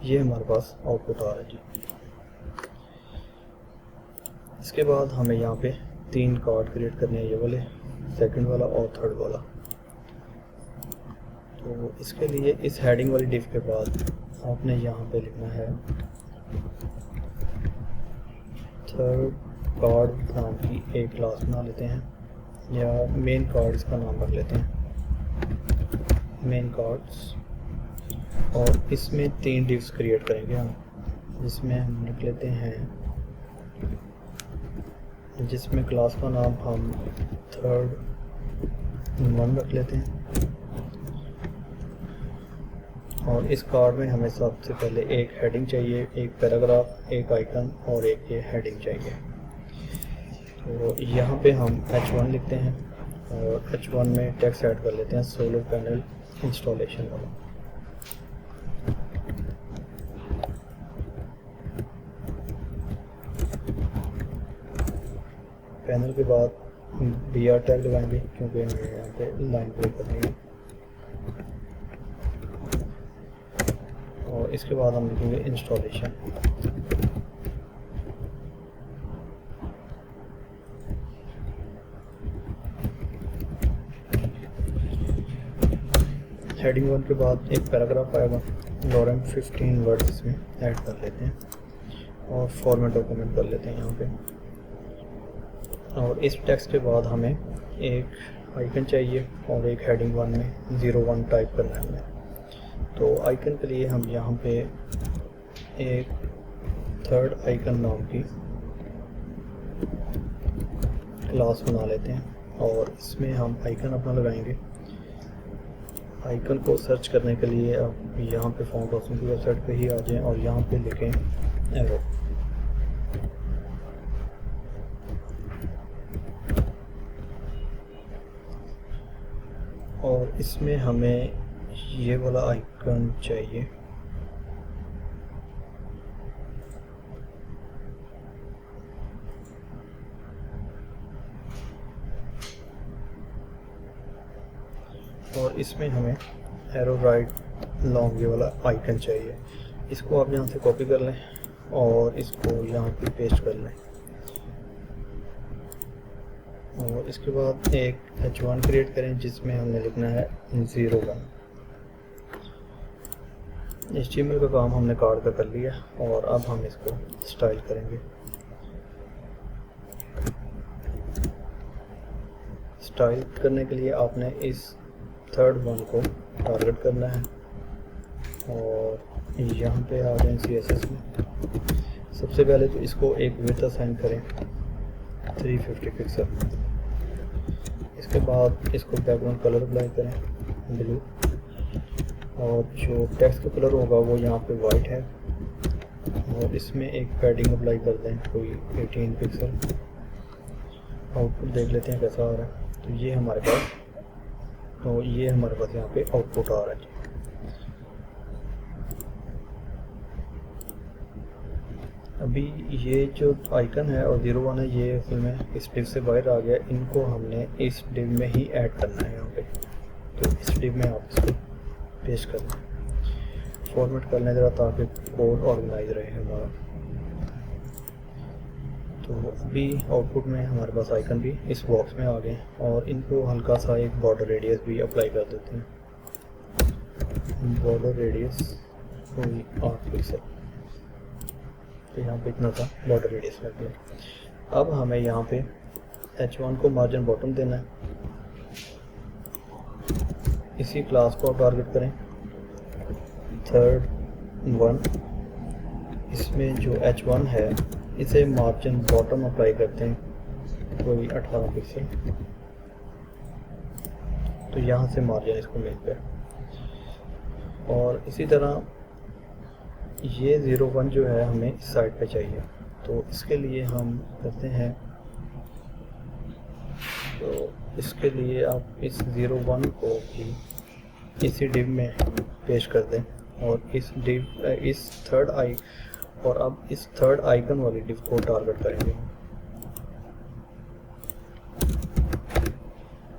ये हमारे पास आउटपुट आ रहा है जी। इसके बाद हमें यहाँ पे 3 कार्ड क्रिएट करने हैं, ये वाले, सेकंड वाला और थर्ड वाला। तो इसके लिए इस हेडिंग वाली डिव के बाद आपने यहाँ पे लिखना है थर्ड कार्ड नाम की एक क्लास बना लेते हैं, या मेन कार्ड इसका नाम रख लेते हैं, मेन कार्ड्स। और इसमें 3 डिव्स क्रिएट करेंगे हम, जिसमें हम लिख लेते हैं, जिसमें क्लास का नाम हम थर्ड 1 रख लेते हैं। और इस कार्ड में हमें सबसे पहले एक हेडिंग चाहिए, एक पैराग्राफ, एक आइकन और एक ये हेडिंग चाहिए। तो यहाँ पे हम H1 लिखते हैं और H1 में टेक्स्ट ऐड कर लेते हैं, सोलर पैनल इंस्टॉलेशन वाला। पैनल के बाद BR टैग लगाएंगे क्योंकि हमें यहाँ पे लाइन ब्रेक करनी है। और इसके बाद हम लिखेंगे इंस्टॉलेशन। हेडिंग 1 के बाद एक पैराग्राफ आएगा, लॉरेंट 15 वर्ड्स इसमें ऐड कर लेते हैं और फॉर्मेट डॉक्यूमेंट कर लेते हैं यहाँ पे। और इस टेक्स्ट के बाद हमें एक आइकन चाहिए और एक हेडिंग 1 में 01 टाइप करना है हमें। तो आइकन के लिए हम यहाँ पे एक थर्ड आइकन नाम की क्लास बना लेते हैं और इसमें हम आइकन अपना लगाएंगे। आइकन को सर्च करने के लिए अब यहाँ पे फॉन्ट हाउसिंग की वेबसाइट पे ही आ जाएं और यहाँ पे लिखें एरो। और इसमें हमें ये वाला आइकन चाहिए, और इसमें हमें एरो राइट लॉन्ग ये वाला आइकन चाहिए। इसको आप यहाँ से कॉपी कर लें और इसको यहाँ पे पेस्ट कर लें। और इसके बाद एक H1 क्रिएट करें जिसमें हमने लिखना है 01। HTML का काम हमने कार्ड का कर लिया और अब हम इसको स्टाइल करेंगे। स्टाइल करने के लिए आपने इस थर्ड 1 को टारगेट करना है और यहाँ पे आ जाएं CSS में। सबसे पहले तो इसको एक विड्थ असाइन करें 350 पिक्सल। इसके बाद इसको बैकग्राउंड कलर अप्लाई करें ब्लू, और जो टेक्स्ट का कलर होगा वो यहाँ पे वाइट है। और इसमें एक पैडिंग अप्लाई कर दें कोई 18 पिक्सल। आउटपुट देख लेते हैं कैसा आ रहा है। तो ये हमारे पास यहाँ पे आउटपुट आ रहा है। अभी ये जो आइकन है और 01 है ये असल में इस डिव से बाहर आ गया। इनको हमने इस डिव में ही ऐड करना है यहाँ पे। तो इस डिव में आप इसको पेस्ट कर लें, फॉर्मेट कर लें ज़रा ताकि कोड ऑर्गेनाइज रहे हमारा। तो अभी आउटपुट में हमारे पास आइकन भी इस बॉक्स में आ गए और इनको हल्का सा एक बॉर्डर रेडियस भी अप्लाई कर देते हैं। बॉर्डर रेडियस कोई 8 पिक्सल, तो यहाँ पे इतना सा बॉर्डर रेडियस लग गया। अब हमें यहाँ पे H1 को मार्जिन बॉटम देना है। इसी क्लास को टारगेट करें थर्ड 1। इसमें जो H1 है इसे मार्जिन बॉटम अप्लाई करते हैं कोई 18 पिक्सल। तो यहाँ से मार्जिन इसको मिल गया। और इसी तरह ये 01 जो है हमें इस साइड पे चाहिए। तो इसके लिए हम करते हैं तो इसके लिए आप इस 01 को भी इसी डिव में पेश कर दें और इस थर्ड आई और अब इस थर्ड आइकन वाली डिव को टारगेट करेंगे।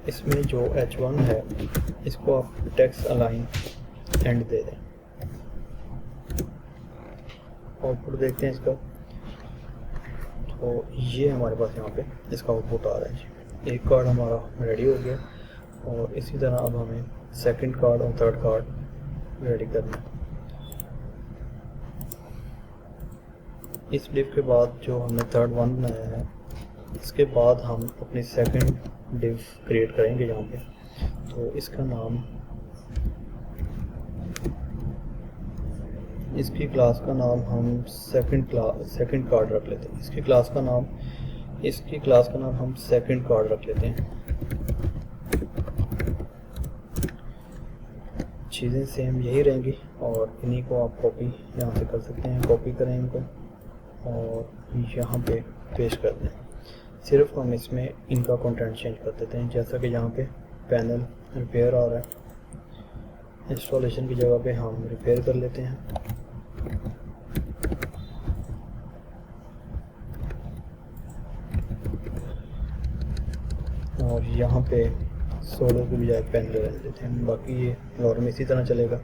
इसमें जो H1 है इसको आप टेक्स्ट अलाइन एंड दे दें। आउटपुट देखते हैं इसका, तो ये हमारे पास यहाँ पे इसका आउटपुट आ रहा है जी। एक कार्ड हमारा रेडी हो गया और इसी तरह अब हमें सेकंड कार्ड और थर्ड कार्ड रेडी करना है। इस डिव के बाद जो हमने थर्ड वन बनाया है, इसके बाद हम अपनी सेकंड डिव क्रिएट करेंगे यहाँ पे। तो इसका नाम, इसकी क्लास का नाम हम सेकंड कार्ड रख लेते हैं। इसकी क्लास का नाम हम सेकंड कार्ड रख लेते हैं। चीज़ें सेम यही रहेंगी और इन्हीं को आप कॉपी यहाँ से कर सकते हैं। कॉपी करें इनको और यहाँ पे पेश कर दें। सिर्फ हम इसमें इनका कंटेंट चेंज कर देते हैं। जैसा कि यहाँ पे पैनल रिपेयर आ रहा है, इंस्टॉलेशन की जगह पे हम रिपेयर कर लेते हैं। और यहाँ पे सोलो की बजाय पैनल रख देते हैं। बाकी ये नॉर्मल इसी तरह चलेगा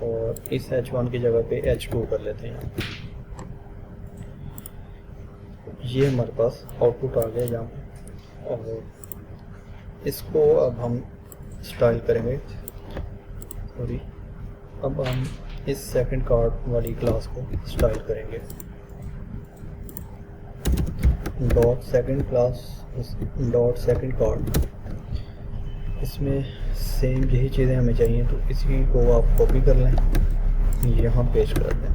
और इस H1 की जगह पे H2 कर लेते हैं। ये हमारे पास आउटपुट आ गया यहाँ पे और इसको अब हम स्टाइल करेंगे। सॉरी, अब हम इस सेकंड कार्ड वाली क्लास को स्टाइल करेंगे। Dot second class dot second card, इसमें सेम यही चीज़ें हमें चाहिए, तो इसी को आप कॉपी कर लें, यहाँ पेश कर दें।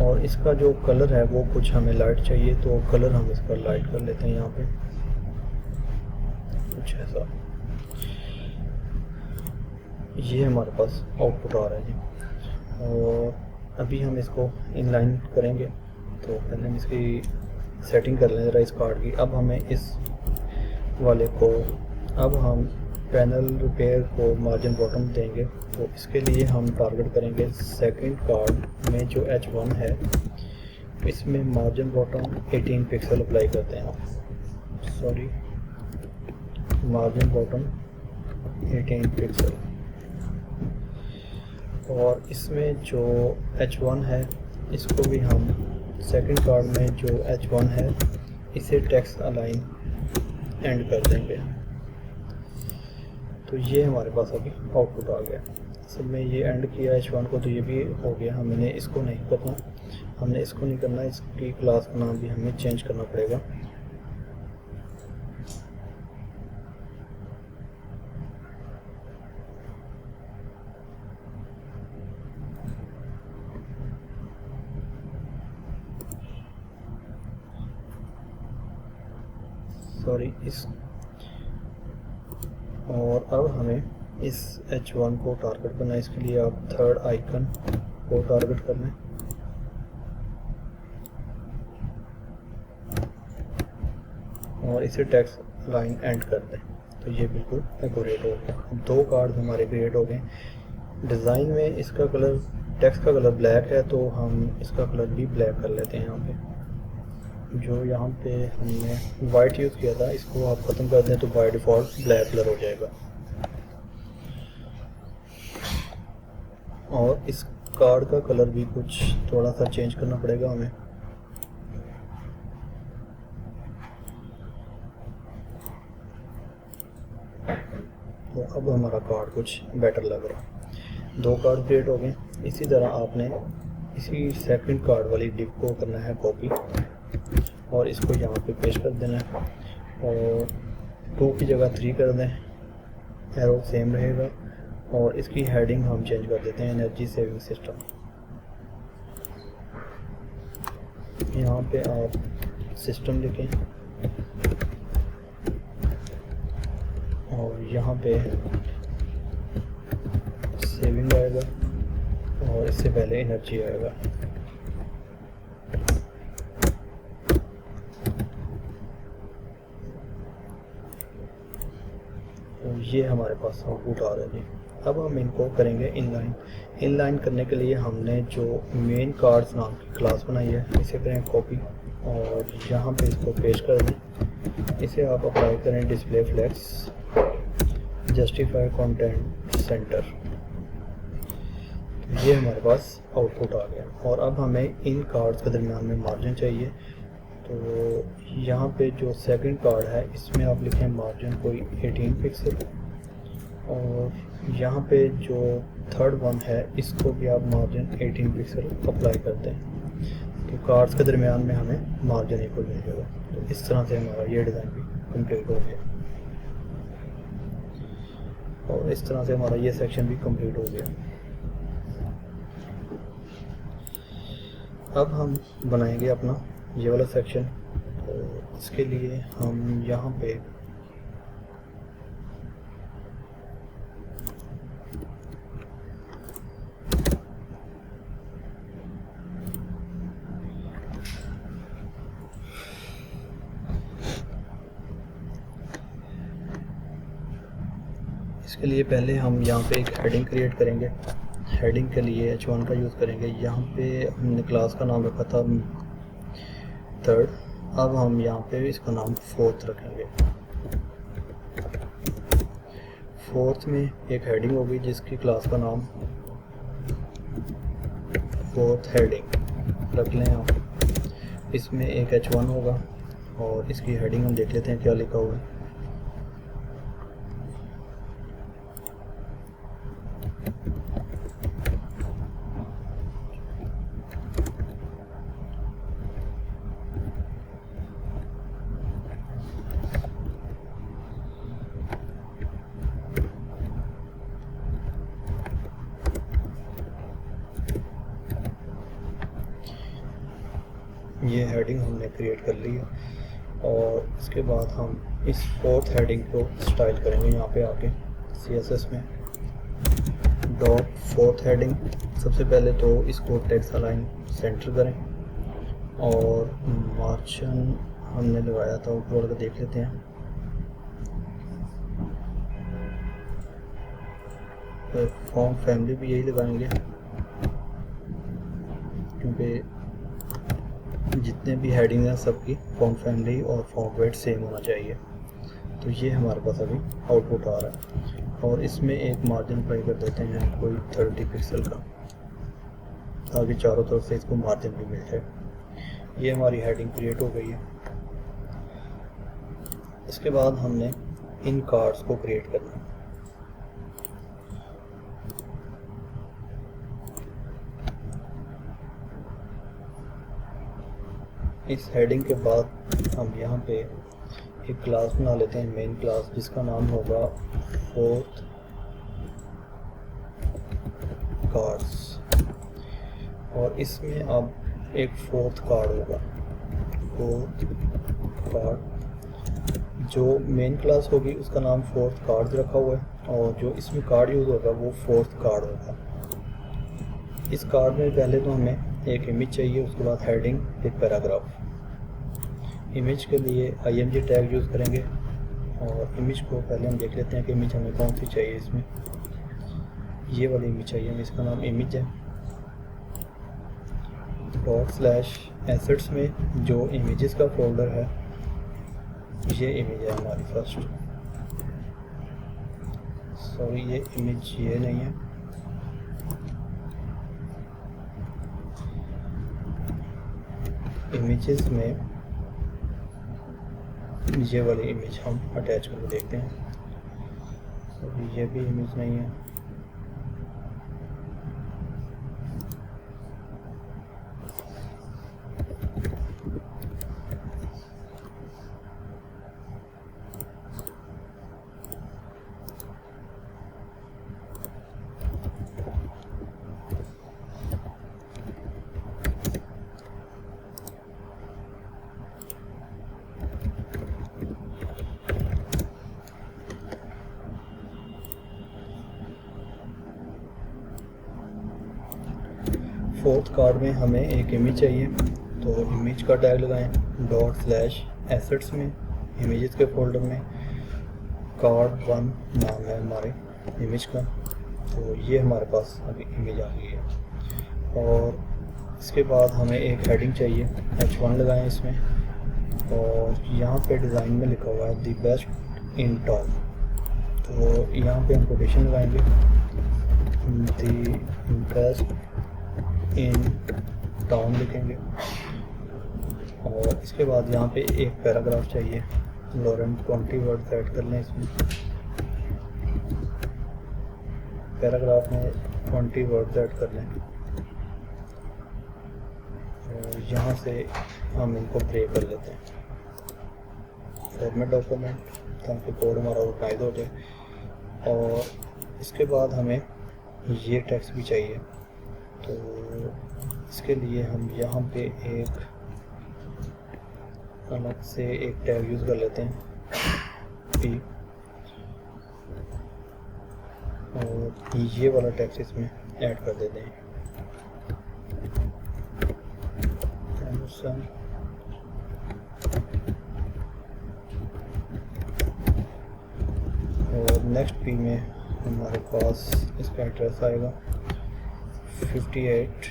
और इसका जो कलर है वो कुछ हमें लाइट चाहिए, तो कलर हम इसका लाइट कर लेते हैं यहाँ पे कुछ ऐसा। ये हमारे पास आउटपुट आ रहा है जी। और अभी हम इसको इनलाइन करेंगे, तो पहले हम इसकी सेटिंग कर लें ज़रा इस कार्ड की। अब हमें इस वाले को, अब हम पैनल रिपेयर को मार्जिन बॉटम देंगे, तो इसके लिए हम टारगेट करेंगे सेकंड कार्ड में जो H1 है, इसमें मार्जिन बॉटम 18 पिक्सल अप्लाई करते हैं। Sorry, margin bottom 18 pixel. और इसमें जो H1 है इसको भी हम सेकंड कार्ड में जो H1 है इसे टेक्स्ट अलाइन एंड कर देंगे। तो ये हमारे पास अभी आउटपुट आ गया। सब में ये एंड किया H1 को, तो ये भी हो गया। हमने इसको नहीं करना, इसकी क्लास का नाम भी हमें चेंज करना पड़ेगा। सॉरी, और अब हमें इस H1 को टारगेट करना है। इसके लिए आप थर्ड आइकन को टारगेट कर लें और इसे टेक्स्ट लाइन एंड कर दें, तो ये बिल्कुल एक्यूरेट हो गया। दो कार्ड हमारे क्रिएट हो गए। डिज़ाइन में इसका कलर, टेक्स्ट का कलर ब्लैक है, तो हम इसका कलर भी ब्लैक कर लेते हैं। यहाँ पे जो यहाँ पे हमने वाइट यूज़ किया था, इसको आप ख़त्म कर दें तो बाय डिफ़ॉल्ट ब्लैक कलर हो जाएगा। और इस कार्ड का कलर भी कुछ थोड़ा सा चेंज करना पड़ेगा हमें। तो अब हमारा कार्ड कुछ बेटर लग रहा है। दो कार्ड क्रिएट हो गए। इसी तरह आपने इसी सेकंड कार्ड वाली डिप को करना है कॉपी और इसको यहाँ पे पेश कर देना है और 2 की जगह 3 कर दें। एरो सेम रहेगा और इसकी हेडिंग हम चेंज कर देते हैं एनर्जी सेविंग सिस्टम। यहाँ पे आप सिस्टम लिखें और यहाँ पे सेविंग आएगा और इससे पहले एनर्जी आएगा। ये हमारे पास आउटपुट आ रहा है जी। अब हम इनको करेंगे इनलाइन। इनलाइन करने के लिए हमने जो मेन कार्ड्स नाम की क्लास बनाई है, इसे करें कॉपी और यहाँ पे इसको पेस्ट कर दें। इसे आप अप्लाई करें display flex justify content center. तो ये हमारे पास आउटपुट आ गया। और अब हमें इन कार्ड्स के दरमियान में मार्जिन चाहिए। तो यहाँ पे जो सेकंड कार्ड है इसमें आप लिखें मार्जिन कोई 18 पिक्सल, और यहाँ पे जो थर्ड वन है इसको भी आप मार्जिन 18 पिक्सल अप्लाई करते हैं। तो कार्ड्स के दरमियान में हमें मार्जिन इक्वल मिल जाएगा। तो इस तरह से हमारा ये डिज़ाइन भी कंप्लीट हो गया और इस तरह से हमारा ये सेक्शन भी कंप्लीट हो गया। अब हम बनाएंगे अपना ये वाला सेक्शन। तो इसके लिए हम यहाँ पे इसके लिए पहले हम यहाँ पे एक हेडिंग क्रिएट करेंगे। हेडिंग के लिए H1 का यूज़ करेंगे। यहाँ पे हमने क्लास का नाम रखा था थर्ड, अब हम यहाँ पे इसका नाम फोर्थ रखेंगे। फोर्थ में एक हेडिंग होगी जिसकी क्लास का नाम फोर्थ हेडिंग रख लें आप। इसमें एक H1 होगा और इसकी हेडिंग हम देख लेते हैं क्या लिखा हुआ है। ये हेडिंग हमने क्रिएट कर ली है और इसके बाद हम इस फोर्थ हेडिंग को स्टाइल करेंगे। यहाँ पे आके CSS में डॉट फोर्थ हेडिंग, सबसे पहले तो इसको टेक्स्ट अलाइन सेंटर करें और मार्जिन हमने लगाया था ऊपर वाला देख लेते हैं। तो फॉन्ट फैमिली भी यही लगाएंगे क्योंकि जितने भी हेडिंग हैं सबकी फॉन्ट फैमिली और फॉन्ट वेट सेम होना चाहिए। तो ये हमारे पास अभी आउटपुट आ रहा है और इसमें एक मार्जिन अप्लाई कर देते हैं कोई 30 पिक्सल का, ताकि चारों तरफ से इसको मार्जिन भी मिल जाए। ये हमारी हेडिंग क्रिएट हो गई है। इसके बाद हमने इन कार्ड्स को क्रिएट करना है। इस हेडिंग के बाद हम यहाँ पे एक क्लास बना लेते हैं, मेन क्लास, जिसका नाम होगा फोर्थ कार्ड्स। और इसमें अब एक फोर्थ कार्ड होगा। फोर्थ कार्ड जो मेन क्लास होगी उसका नाम फोर्थ कार्ड रखा हुआ है और जो इसमें कार्ड यूज़ होगा वो फोर्थ कार्ड होगा। इस कार्ड में पहले तो हमें एक इमेज चाहिए, उसके बाद हेडिंग, एक पैराग्राफ। इमेज के लिए img टैग यूज़ करेंगे और इमेज को पहले हम देख लेते हैं कि इमेज हमें कौन सी चाहिए। इसमें ये वाली इमेज चाहिए हमें, इसका नाम इमेज है। ./assets में जो इमेजेस का फोल्डर है ये इमेज है हमारी फर्स्ट। सॉरी, ये इमेज ये नहीं है, इमेजेस में ये वाली इमेज हम अटैच करके देखते हैं। तो ये भी इमेज नहीं है। फोर्थ कार्ड में हमें एक इमेज चाहिए, तो इमेज का टैग लगाएं। ./assets में इमेजेस के फोल्डर में कार्ड 1 नाम है हमारे इमेज का। तो ये हमारे पास अभी इमेज आ गई है। और इसके बाद हमें एक हेडिंग चाहिए, H1 लगाएं इसमें। और यहाँ पे डिज़ाइन में लिखा हुआ है द बेस्ट इन टाउन, तो यहाँ पे हम कोटेशन लगाएंगे द बेस्ट इन टाउन लिखेंगे। और इसके बाद यहाँ पे एक पैराग्राफ चाहिए, लॉरेंट 20 वर्ड ऐड कर लें इसमें। पैराग्राफ में 20 वर्ड ऐड कर लें। और यहाँ से हम इनको ब्रेक कर लेते हैं, फॉर्मेट डॉक्यूमेंट, ताकि कोड हमारा ऑर्गेनाइज हो जाए। और इसके बाद हमें ये टेक्स्ट भी चाहिए, तो इसके लिए हम यहाँ पे एक अलग से एक टैग यूज़ कर लेते हैं P, और ये वाला टेक्स्ट इसमें ऐड कर देते हैं। और नेक्स्ट P में हमारे पास इसका एड्रेस आएगा 58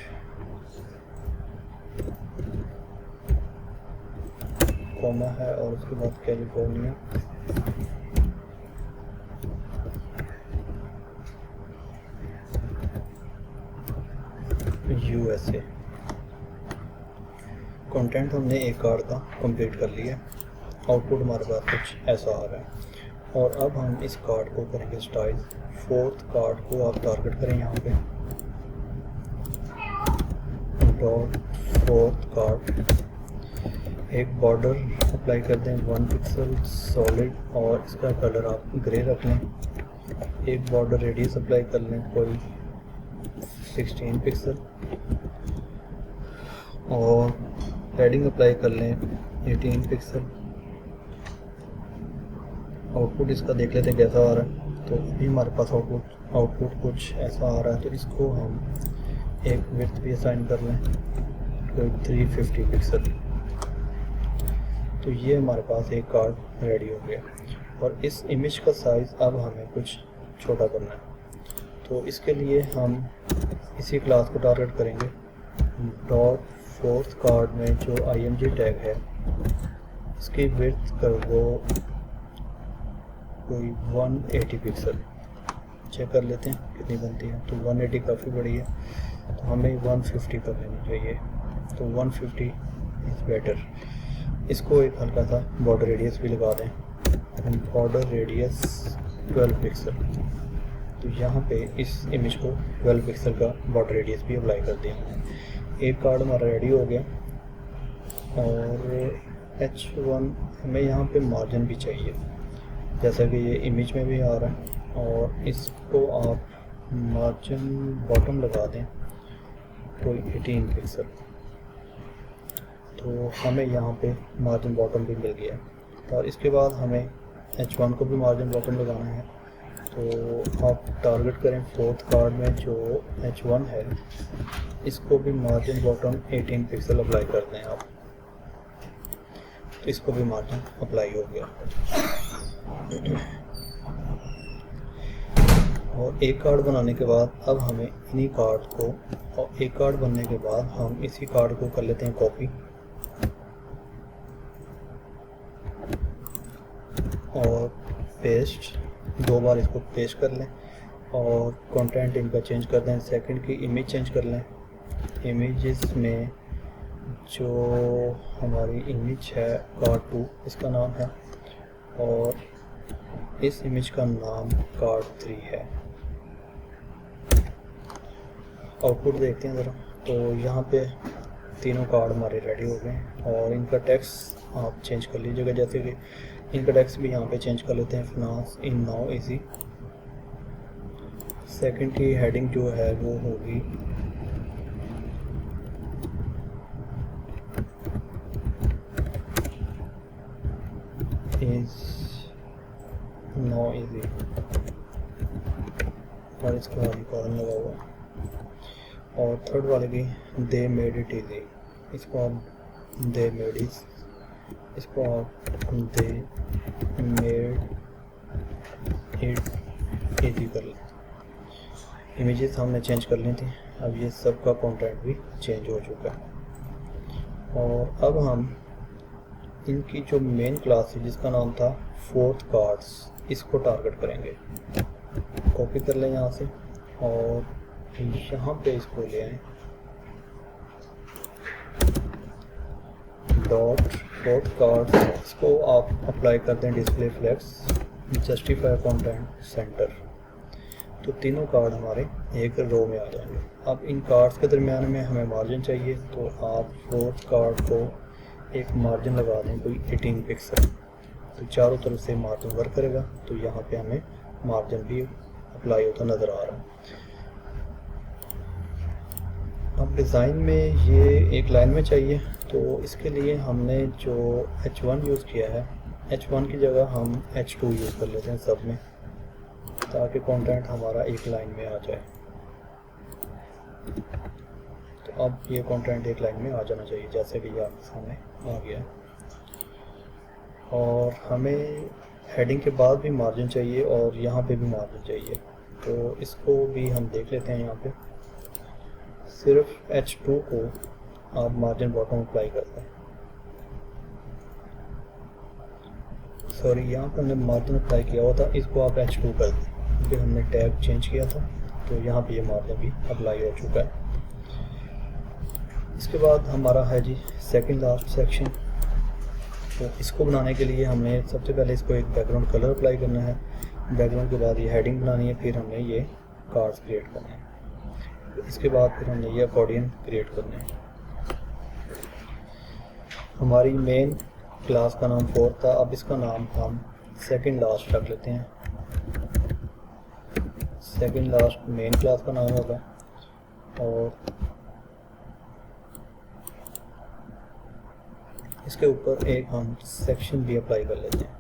कॉमा है, और उसके बाद कैलिफोर्निया, USA। कंटेंट हमने एक कार्ड का कंप्लीट कर लिया। आउटपुट हमारे पास कुछ ऐसा आ रहा है। और अब हम इस कार्ड को करेंगे स्टाइल। 4th कार्ड को आप टारगेट करें यहाँ पे, डॉट 4th कार्ड, एक बॉर्डर अप्लाई कर दें 1 पिक्सल सॉलिड, और इसका कलर आप ग्रे रख लें। एक बॉर्डर रेडियस अप्लाई कर लें कोई 16 पिक्सल, और पैडिंग अप्लाई कर लें 18 पिक्सल। आउटपुट इसका देख लेते हैं कैसा आ रहा है। तो अभी हमारे पास आउटपुट कुछ ऐसा आ रहा है। तो इसको हम एक विड्थ भी असाइन कर लें कोई 350 पिक्सल। तो ये हमारे पास एक कार्ड रेडी हो गया। और इस इमेज का साइज़ अब हमें कुछ छोटा करना है। तो इसके लिए हम इसी क्लास को टारगेट करेंगे। डॉट 4th कार्ड में जो img टैग है, इसकी विड्थ कर दो कोई 180 पिक्सल। चेक कर लेते हैं कितनी बनती है। तो 180 काफ़ी बड़ी है, तो हमें 150 कर लेनी चाहिए। तो 150 इज़ बेटर। इसको एक हल्का सा बॉर्डर रेडियस भी लगा दें, बॉर्डर रेडियस 12 पिक्सल। तो यहाँ पे इस इमेज को 12 पिक्सल का बॉर्डर रेडियस भी अप्लाई कर दिया। एक कार्ड हमारा रेडी हो गया। और H1 हमें यहाँ पे मार्जिन भी चाहिए, जैसा कि ये इमेज में भी आ रहा है। और इसको आप मार्जिन बॉटम लगा दें कोई 18 पिक्सल। तो हमें यहाँ पे मार्जिन बॉटम भी मिल गया। और इसके बाद हमें H1 को भी मार्जिन बॉटम लगाना है। तो आप टारगेट करें 4th कार्ड में जो H1 है, इसको भी मार्जिन बॉटम 18 पिक्सल अप्लाई कर दें आप। तो इसको भी मार्जिन अप्लाई हो गया। और एक कार्ड बनाने के बाद अब हमें इन्हीं कार्ड को, और एक कार्ड बनने के बाद हम इसी कार्ड को कर लेते हैं कॉपी, और पेस्ट। 2 बार इसको पेस्ट कर लें। और कंटेंट इनका चेंज कर दें। सेकंड की इमेज चेंज कर लें। इमेजेस में जो हमारी इमेज है कार्ड 2 इसका नाम है, और इस इमेज का नाम कार्ड 3 है। आउटपुट देखते हैं ज़रा। तो यहाँ पे तीनों कार्ड हमारे रेडी हो गए। और इनका टेक्स्ट आप चेंज कर लीजिएगा, जैसे कि इनका टेक्स्ट भी यहाँ पे चेंज कर लेते हैं, finance in now easy. Second की हेडिंग जो है वो होगी इज नाउ इजी, और इसके बाद कॉलन लगा हुआ है। और थर्ड वाले की दे मेड इट इजी, इसको आप दे मेड इज, इसको आप दे मेड एडी कर लें। इमेजेस हमने चेंज कर ली थी, अब ये सब का कंटेंट भी चेंज हो चुका है। और अब हम इनकी जो मेन क्लास है जिसका नाम था फोर्थ कार्ड्स, इसको टारगेट करेंगे। कॉपी कर लें यहाँ से और यहाँ पे इसको ले आए, डॉट फोर्थ कार्ड्स, इसको आप अप्लाई कर दें display flex, justify content center, तो तीनों कार्ड हमारे एक रो में आ जाएंगे। अब इन कार्ड्स के दरमियान में हमें मार्जिन चाहिए, तो आप फोर्थ कार्ड को एक मार्जिन लगा दें कोई 18 पिक्सल, तो चारों तरफ से मार्जिन वर्क करेगा। तो यहाँ पे हमें मार्जिन भी अप्लाई होता नज़र आ रहा है। अब डिज़ाइन में ये एक लाइन में चाहिए, तो इसके लिए हमने जो H1 यूज़ किया है, H1 की जगह हम H2 यूज़ कर लेते हैं सब में, ताकि कंटेंट हमारा एक लाइन में आ जाए। तो अब ये कंटेंट एक लाइन में आ जाना चाहिए, जैसे भी आपके सामने आ गया। और हमें हेडिंग के बाद भी मार्जिन चाहिए और यहाँ पे भी मार्जिन चाहिए, तो इसको भी हम देख लेते हैं। यहाँ पे सिर्फ H2 को आप मार्जिन बॉटम अप्लाई करते हैं, सॉरी यहाँ पर हमने मार्जिन अप्लाई किया हुआ था, इसको आप H2 कर दें क्योंकि हमने टैग चेंज किया था। तो यहाँ पे ये मार्जिन भी अप्लाई हो चुका है। इसके बाद हमारा है जी सेकंड लास्ट सेक्शन। तो इसको बनाने के लिए हमने सबसे पहले इसको एक बैकग्राउंड कलर अप्लाई करना है, बैकग्राउंड के बाद ये हेडिंग बनानी है, फिर हमने ये कार्ड्स क्रिएट करने हैं, इसके बाद फिर हमने ये अकॉर्डियन क्रिएट करने हैं। हमारी मेन क्लास का नाम फोर्थ था, अब इसका नाम हम सेकंड लास्ट रख लेते हैं। सेकंड लास्ट मेन क्लास का नाम होगा। और इसके ऊपर एक हम सेक्शन भी अप्लाई कर लेते हैं।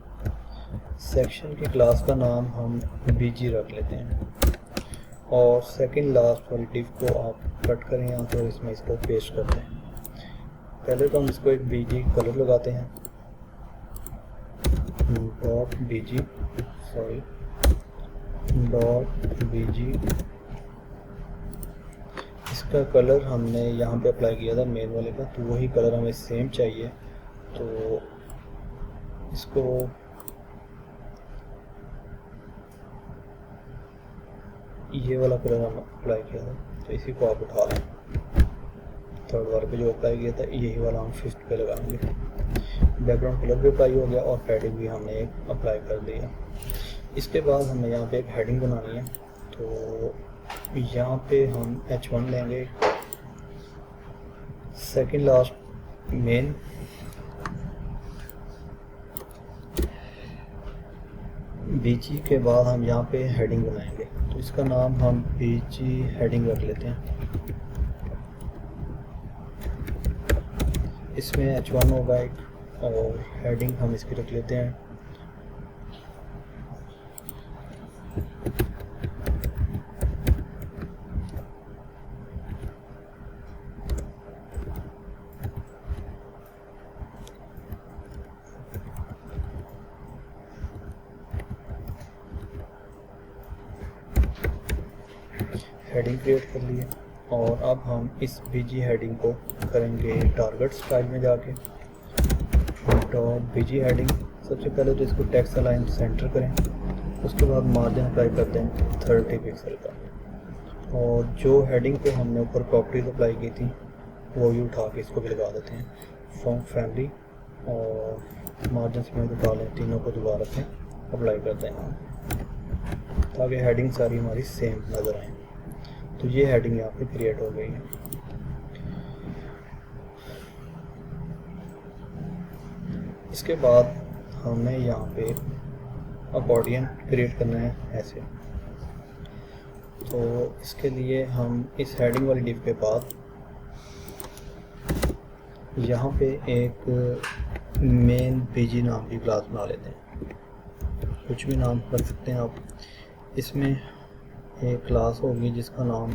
सेक्शन की क्लास का नाम हम बीजी रख लेते हैं। और सेकंड लास्ट वाली डिव को आप कट करें यहाँ तो इसमें इसको पेस्ट करते हैं। पहले तो हम इसको एक बीजी कलर लगाते हैं, डॉट बीजी, सॉरी डॉट बीजी। इसका कलर हमने यहाँ पे अप्लाई किया था मेन वाले का, तो वही कलर हमें सेम चाहिए, तो इसको ये वाला कलर हम अप्लाई किया था, तो इसी को आप उठा लें। थर्ड बार पे जो अप्लाई किया था यही वाला हम फिफ्थ पे लगाएंगे। बैकग्राउंड कलर भी अप्लाई हो गया और पैडिंग भी हमने एक अप्लाई कर दिया। इसके बाद हमें यहाँ पे एक हेडिंग बनानी है, तो यहाँ पे हम H1 लेंगे, सेकंड लास्ट मेन, बीजी के बाद हम यहाँ पे हेडिंग बनाएंगे, तो इसका नाम हम बीजी हेडिंग रख लेते हैं। इसमें H1 होगा एक और हेडिंग हम इसकी रख लेते हैं हेडिंग क्रिएट कर लिए। और अब हम इस बीजी हेडिंग को करेंगे टारगेट स्टाइल में जाके, डॉट बीजी हेडिंग। सबसे पहले तो इसको टेक्स्ट अलाइन सेंटर करें, उसके बाद मार्जिन अप्लाई करते हैं 30 पिक्सल का। और जो हेडिंग पे हमने ऊपर प्रॉपर्टीज अप्लाई की थी वो भी उठा के इसको भी लगा देते हैं, फॉन्ट फैमिली और मार्जिन में उठा लें, तीनों को दोबारा से अप्लाई करते हैं ताकि हेडिंग सारी हमारी सेम नज़र आए। तो ये हेडिंग यहाँ पे क्रिएट हो गई है। इसके बाद हमें यहाँ पे अकॉर्डियन क्रिएट करना है ऐसे, तो इसके लिए हम इस हेडिंग वाली डिव के बाद यहाँ पे एक मेन बीजी नाम की क्लास बना लेते हैं, कुछ भी नाम रख सकते हैं आप। इसमें एक क्लास होगी जिसका नाम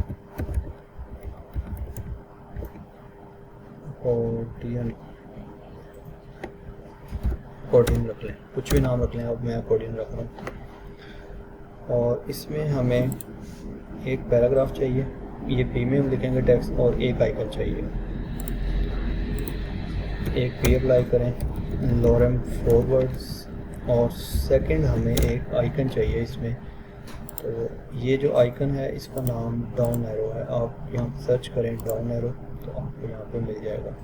अकॉर्डियन रख लें, कुछ भी नाम रख लें। अब मैं अकॉर्डियन रख रहा हूँ। और इसमें हमें एक पैराग्राफ चाहिए, ये प्रीमियम लिखेंगे टेक्स्ट, और एक आइकन चाहिए। एक पी अप्लाई करें, लॉरेम फॉरवर्ड्स, और सेकंड हमें एक आइकन चाहिए इसमें। तो ये जो आइकन है इसका नाम डाउन एरो है, आप यहाँ सर्च करें डाउन एरो तो आपको यहाँ पे मिल जाएगा।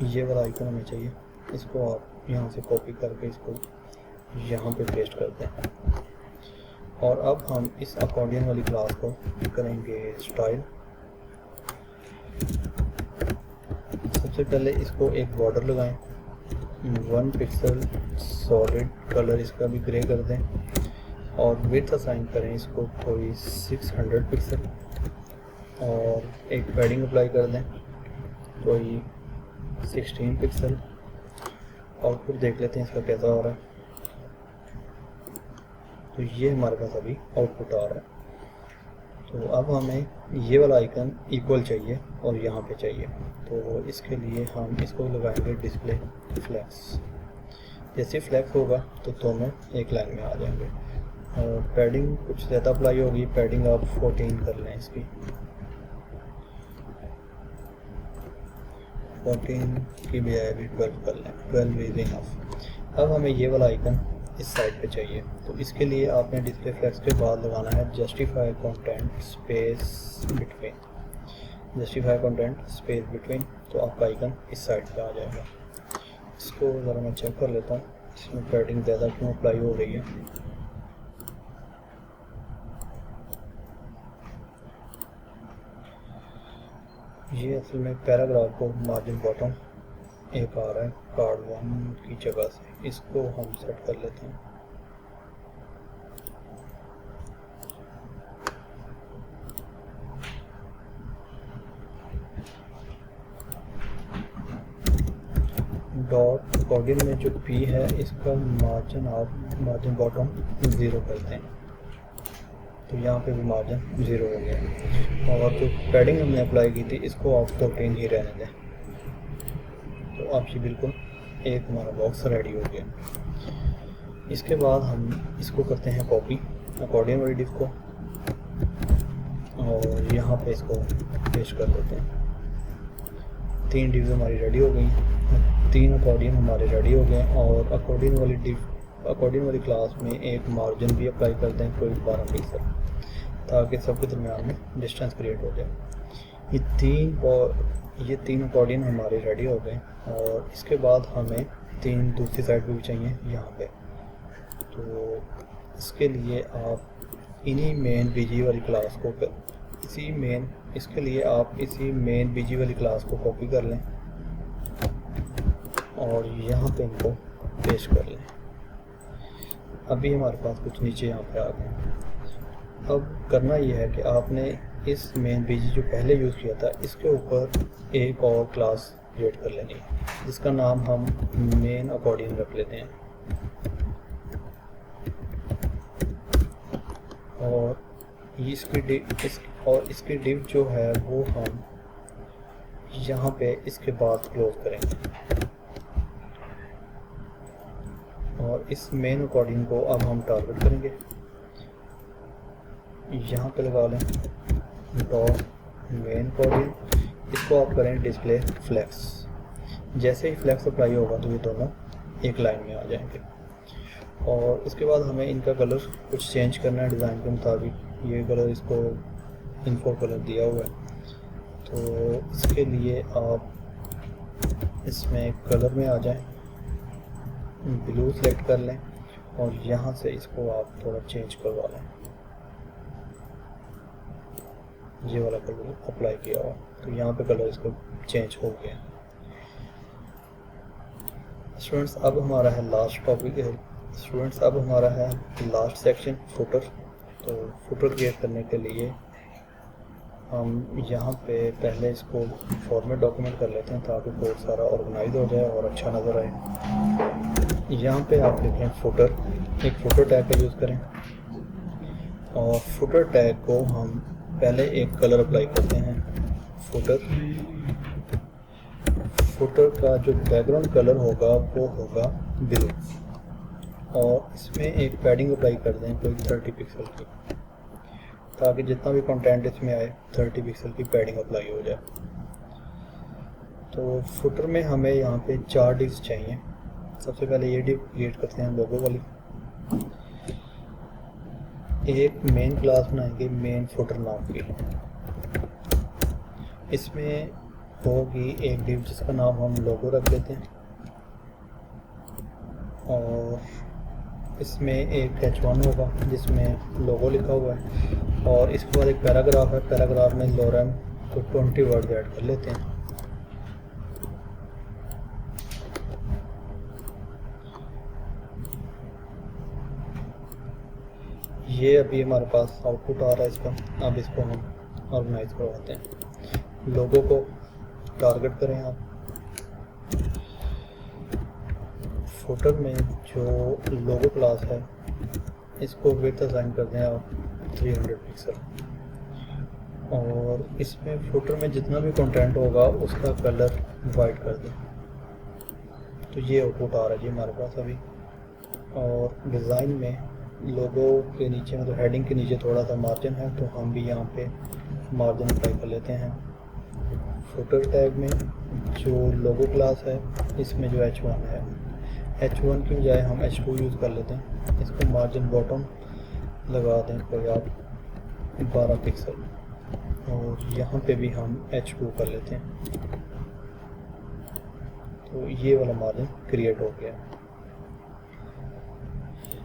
ये वाला आइकन हमें चाहिए, इसको आप यहाँ से कॉपी करके इसको यहाँ पे पेस्ट करते हैं। और अब हम इस अकॉर्डियन वाली क्लास को करेंगे स्टाइल। सबसे पहले इसको एक बॉर्डर लगाएं, 1 पिक्सल सॉलिड कलर इसका भी ग्रे कर दें, और विड्थ असाइन करें इसको कोई 600 पिक्सल, और एक पैडिंग अप्लाई कर दें कोई 16 पिक्सल। आउटपुट देख लेते हैं इसका कैसा आ रहा है। तो ये हमारे पास अभी आउटपुट आ रहा है। तो अब हमें ये वाला आइकन इक्वल चाहिए और यहाँ पे चाहिए, तो इसके लिए हम इसको लगाएंगे डिस्प्ले फ्लैक्स। जैसे फ्लैक्स होगा तो दोनों एक लाइन में आ जाएंगे। और पैडिंग कुछ ज़्यादा अप्लाई होगी, पैडिंग आप 14 कर लें इसकी, 14 की बजाय अभी 12 कर लें, 12 इज इनफ। अब हमें ये वाला आइकन इस साइड पे चाहिए, तो इसके लिए आपने डिस्प्ले फ्लैक्स के बाद लगाना है justify content space between, justify content space between, तो आपका आइकन इस साइड पे आ जाएगा। इसको ज़रा मैं चेक कर लेता हूँ इसमें पैडिंग ज़्यादा क्यों अप्लाई हो रही है। ये असल में पैराग्राफ को मार्जिन बॉटम एक आ रहा है कार्ड 1 की जगह से, इसको हम सेट कर लेते हैं। डॉट अकॉर्डिंग में जो पी है इसका मार्जिन आप मार्जिन बॉटम 0 करते हैं, तो यहाँ पे भी मार्जिन 0 हो गया। और जो पैडिंग हमने अप्लाई की थी इसको आप 14 ही रहने दें। तो अब ये बिल्कुल एक हमारा बॉक्स रेडी हो गया। इसके बाद हम इसको करते हैं कॉपी अकॉर्डिंग वाली डिस्क को, और यहाँ पे इसको पेस्ट कर देते हैं। 3 डिव्स हमारी रेडी हो गई, 3 अकॉर्डियन हमारे रेडी हो गए। और अकॉर्डिंग वाली क्लास में एक मार्जिन भी अप्लाई कर दें कोई 12 पिक्सल, ताकि सबके दरमियान में डिस्टेंस क्रिएट हो जाए। ये तीन अकॉर्डियन हमारे रेडी हो गए। और इसके बाद हमें 3 दूसरी साइड पे भी चाहिए यहाँ पे, तो इसके लिए आप इन्हीं मेन बीजी वाली क्लास को इसके लिए आप इसी मेन बीजी वाली क्लास को कॉपी कर लें और यहाँ पे इनको पेस्ट कर लें। अभी हमारे पास कुछ नीचे यहाँ पे आ गए। अब करना यह है कि आपने इस मेन बीजी जो पहले यूज़ किया था इसके ऊपर एक और क्लास क्रिएट कर लेनी है, जिसका नाम हम मेन अकॉर्डियन रख लेते हैं। और इसकी डिव जो है वो हम यहाँ पे इसके बाद क्लोज करेंगे। और इस मेन अकॉर्डियन को अब हम टारगेट करेंगे, यहाँ पे लगा लें डॉट मेन अकॉर्डियन, इसको आप करें डिस्प्ले फ्लैक्स। जैसे ही फ्लैक्स अप्लाई होगा तो ये दोनों एक लाइन में आ जाएंगे। और इसके बाद हमें इनका कलर कुछ चेंज करना है डिज़ाइन के मुताबिक। ये कलर इसको इन्फो कलर दिया हुआ है, तो इसके लिए आप इसमें कलर में आ जाएं, ब्लू सेलेक्ट कर लें और यहाँ से इसको आप थोड़ा चेंज करवा लें। ये वाला कलर अप्लाई किया हुआ, तो यहाँ पे कलर इसको चेंज हो गया। स्टूडेंट्स अब हमारा है लास्ट टॉपिक है अब हमारा है लास्ट सेक्शन फुटर। तो फुटर क्रिएट करने के लिए हम यहाँ पे पहले इसको फॉर्मेट डॉक्यूमेंट कर लेते हैं ताकि कोड सारा ऑर्गेनाइज हो जाए और अच्छा नज़र आए। यहाँ पे आप लिखें फुटर, एक फुटर टैग का यूज़ करें और फुटर टैग को हम पहले एक कलर अप्लाई करते हैं। फुटर का जो बैकग्राउंड कलर होगा वो होगा ब्लू और इसमें एक पैडिंग अप्लाई कर दें कोई 30 पिक्सल की, ताकि जितना भी कंटेंट इसमें आए 30 पिक्सल की पैडिंग अप्लाई हो जाए। तो फुटर में हमें यहाँ पे 4 डिव्स चाहिए। सबसे पहले ये डिव क्रिएट करते हैं लोगो वाली। एक मेन क्लास बनाएंगे मेन फुटर नाम की, इसमें होगी एक डिव जिसका नाम हम लोगो रख लेते हैं और इसमें एक H1 होगा जिसमें लोगो लिखा हुआ है और इसके बाद एक पैराग्राफ है। पैराग्राफ में लोरेम को 20 वर्ड ऐड कर लेते हैं। ये अभी हमारे पास आउटपुट आ रहा है इसका। अब इसको हम ऑर्गेनाइज करवाते हैं। लोगो को टारगेट करें आप। फुटर में जो लोगो क्लास है इसको विड्थ असाइन कर दें आप 300 पिक्सल और इसमें फुटर में जितना भी कंटेंट होगा उसका कलर वाइट कर दें। तो ये आउटपुट आ रहा है जी हमारे पास अभी। और डिज़ाइन में लोगो के नीचे मतलब हेडिंग के नीचे थोड़ा सा मार्जिन है तो हम भी यहाँ पे मार्जिन अप्लाई कर लेते हैं। फुटर टैग में जो लोगो क्लास है इसमें जो H1 है, H1 की बजाय हम H2 यूज़ कर लेते हैं। इसको मार्जिन बॉटम लगा दें कोई आप 12 पिक्सल और यहाँ पे भी हम H2 कर लेते हैं। तो ये वाला मार्जिन क्रिएट हो गया।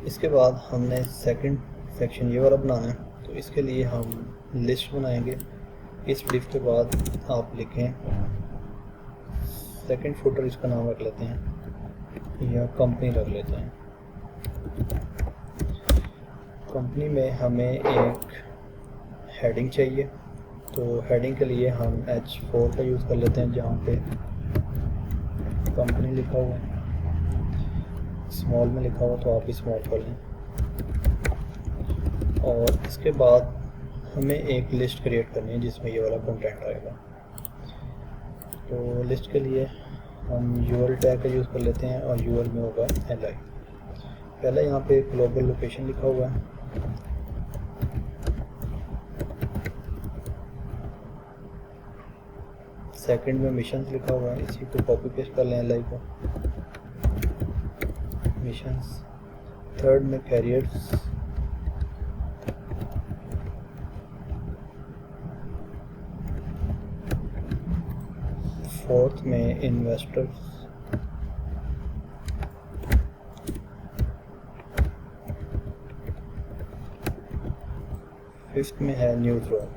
इसके बाद हमने सेकंड सेक्शन ये वाला बनाना है, तो इसके लिए हम लिस्ट बनाएंगे। इस डिव के बाद आप लिखें सेकंड फुटर, इसका नाम रख लेते हैं या कंपनी रख लेते हैं। कंपनी में हमें एक हेडिंग चाहिए, तो हेडिंग के लिए हम H4 का यूज़ कर लेते हैं जहाँ पे कंपनी लिखा हुआ है। स्मॉल में लिखा हुआ तो आप भी स्मॉल कर लें। और इसके बाद हमें एक लिस्ट क्रिएट करनी है जिसमें ये वाला कंटेंट आएगा। तो लिस्ट के लिए हम URL टैग का यूज़ कर लेते हैं और URL में होगा li। पहले यहाँ पे ग्लोबल लोकेशन लिखा हुआ है, सेकंड में मिशंस लिखा हुआ है, इसी को कॉपी पेस्ट कर लें li को, मिशंस। थर्ड में कैरियर्स, फोर्थ में इन्वेस्टर्स, फिफ्थ में है न्यूज़ रूम।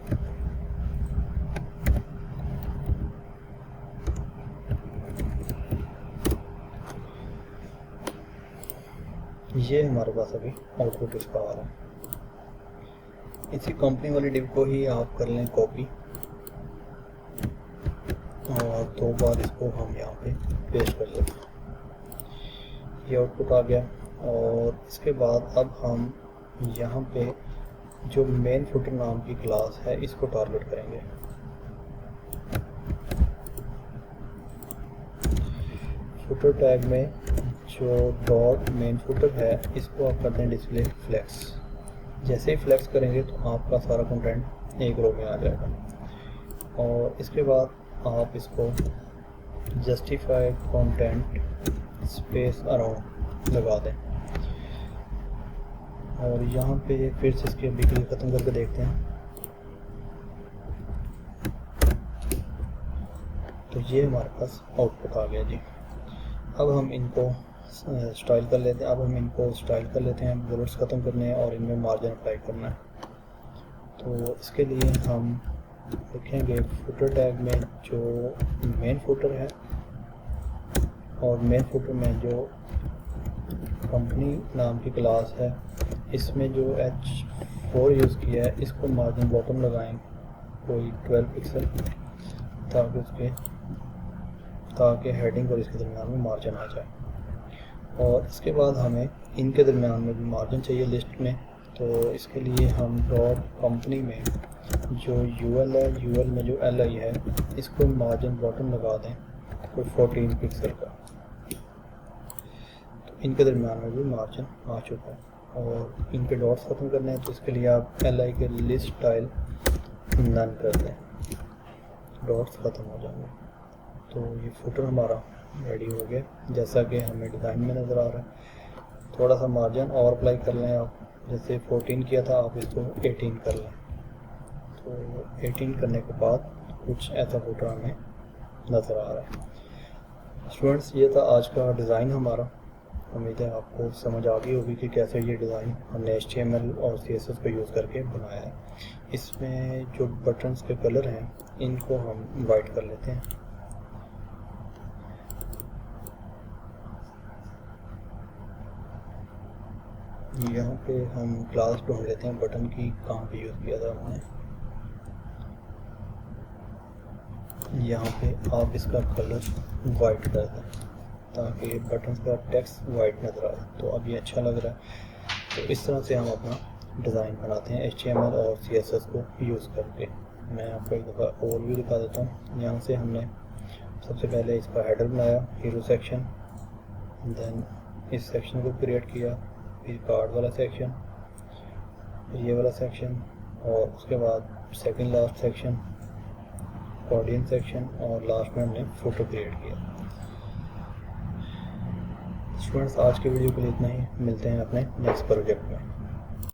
ये हमारे पास अभी आउटपुट इसका आ रहा है। इसी कंपनी वाली डिव को ही आप कर लें कॉपी और 2 बार इसको हम यहाँ पे पेस्ट कर लेते हैं। ये आउटपुट आ गया। और इसके बाद अब हम यहाँ पे जो मेन फुटर नाम की क्लास है इसको टारगेट करेंगे। फुटर टैग में जो डॉट मेन फुटर है इसको आप कर दें डिस्प्ले फ्लेक्स। जैसे ही फ्लेक्स करेंगे तो आपका सारा कंटेंट एक रो में आ जाएगा। और इसके बाद आप इसको जस्टिफाई कंटेंट स्पेस अराउंड लगा दें। और यहाँ पे फिर से इसकी बिक्री ख़त्म करके देखते हैं। तो ये हमारे पास आउटपुट आ गया जी। अब हम इनको स्टाइल कर लेते हैं। बुलेट्स ख़त्म करने हैं और इनमें मार्जिन अप्लाई करना है। तो इसके लिए हम लिखेंगे फुटर टैग में जो मेन फुटर है और मेन फुटर में जो कंपनी नाम की क्लास है इसमें जो H4 यूज़ किया है इसको मार्जिन बॉटम लगाएं कोई 12 पिक्सल, ताकि हेडिंग और इसके दरमियान में मार्जिन आ जाए। और इसके बाद हमें इनके दरमियान में भी मार्जिन चाहिए लिस्ट में। तो इसके लिए हम डॉट कंपनी में जो यूएल है, यूएल में जो एल आई है, इसको मार्जिन बॉटम लगा दें कोई 14 पिक्सल का। तो इनके दरमियान में भी मार्जिन आ चुका है और इनके डॉट्स ख़त्म करने हैं। तो इसके लिए आप एल आई के लिस्ट स्टाइल नन कर दें, डॉट्स ख़त्म हो जाएंगे। तो ये फुटर हमारा रेडी हो गया जैसा कि हमें डिज़ाइन में नज़र आ रहा है। थोड़ा सा मार्जिन और अप्लाई कर लें आप, जैसे 14 किया था आप इसको 18 कर लें। तो 18 करने के बाद कुछ ऐसा फुटर हमें नज़र आ रहा है। स्टूडेंट्स, ये था आज का डिज़ाइन हमारा। उम्मीद है आपको समझ आ गई होगी कि कैसे ये डिज़ाइन हमने HTML और CSS को यूज़ करके बनाया है। इसमें जो बटन्स के कलर हैं इनको हम वाइट कर लेते हैं। यहाँ पे हम क्लास ढूंढ लेते हैं बटन की कहाँ पे यूज़ किया था हमने। यहाँ पे आप इसका कलर वाइट कर दें ताकि बटन का टेक्स्ट वाइट नज़र आए। तो अब ये अच्छा लग रहा है। तो इस तरह से हम अपना डिज़ाइन बनाते हैं HTML और CSS को यूज़ करके। मैं आपको एक दफ़ा ओवरव्यू दिखा देता हूँ। यहाँ से हमने सबसे पहले इसका हेडर बनाया, हीरो सेक्शन, देन इस सेक्शन को क्रिएट किया, फिर कार्ड वाला सेक्शन, ये वाला सेक्शन, और उसके बाद second last section, audience section, और लास्ट में हमने फ़ोटो क्रिएट किया। स्टूडेंट्स, आज के वीडियो के लिए इतना ही। मिलते हैं अपने नेक्स्ट प्रोजेक्ट में।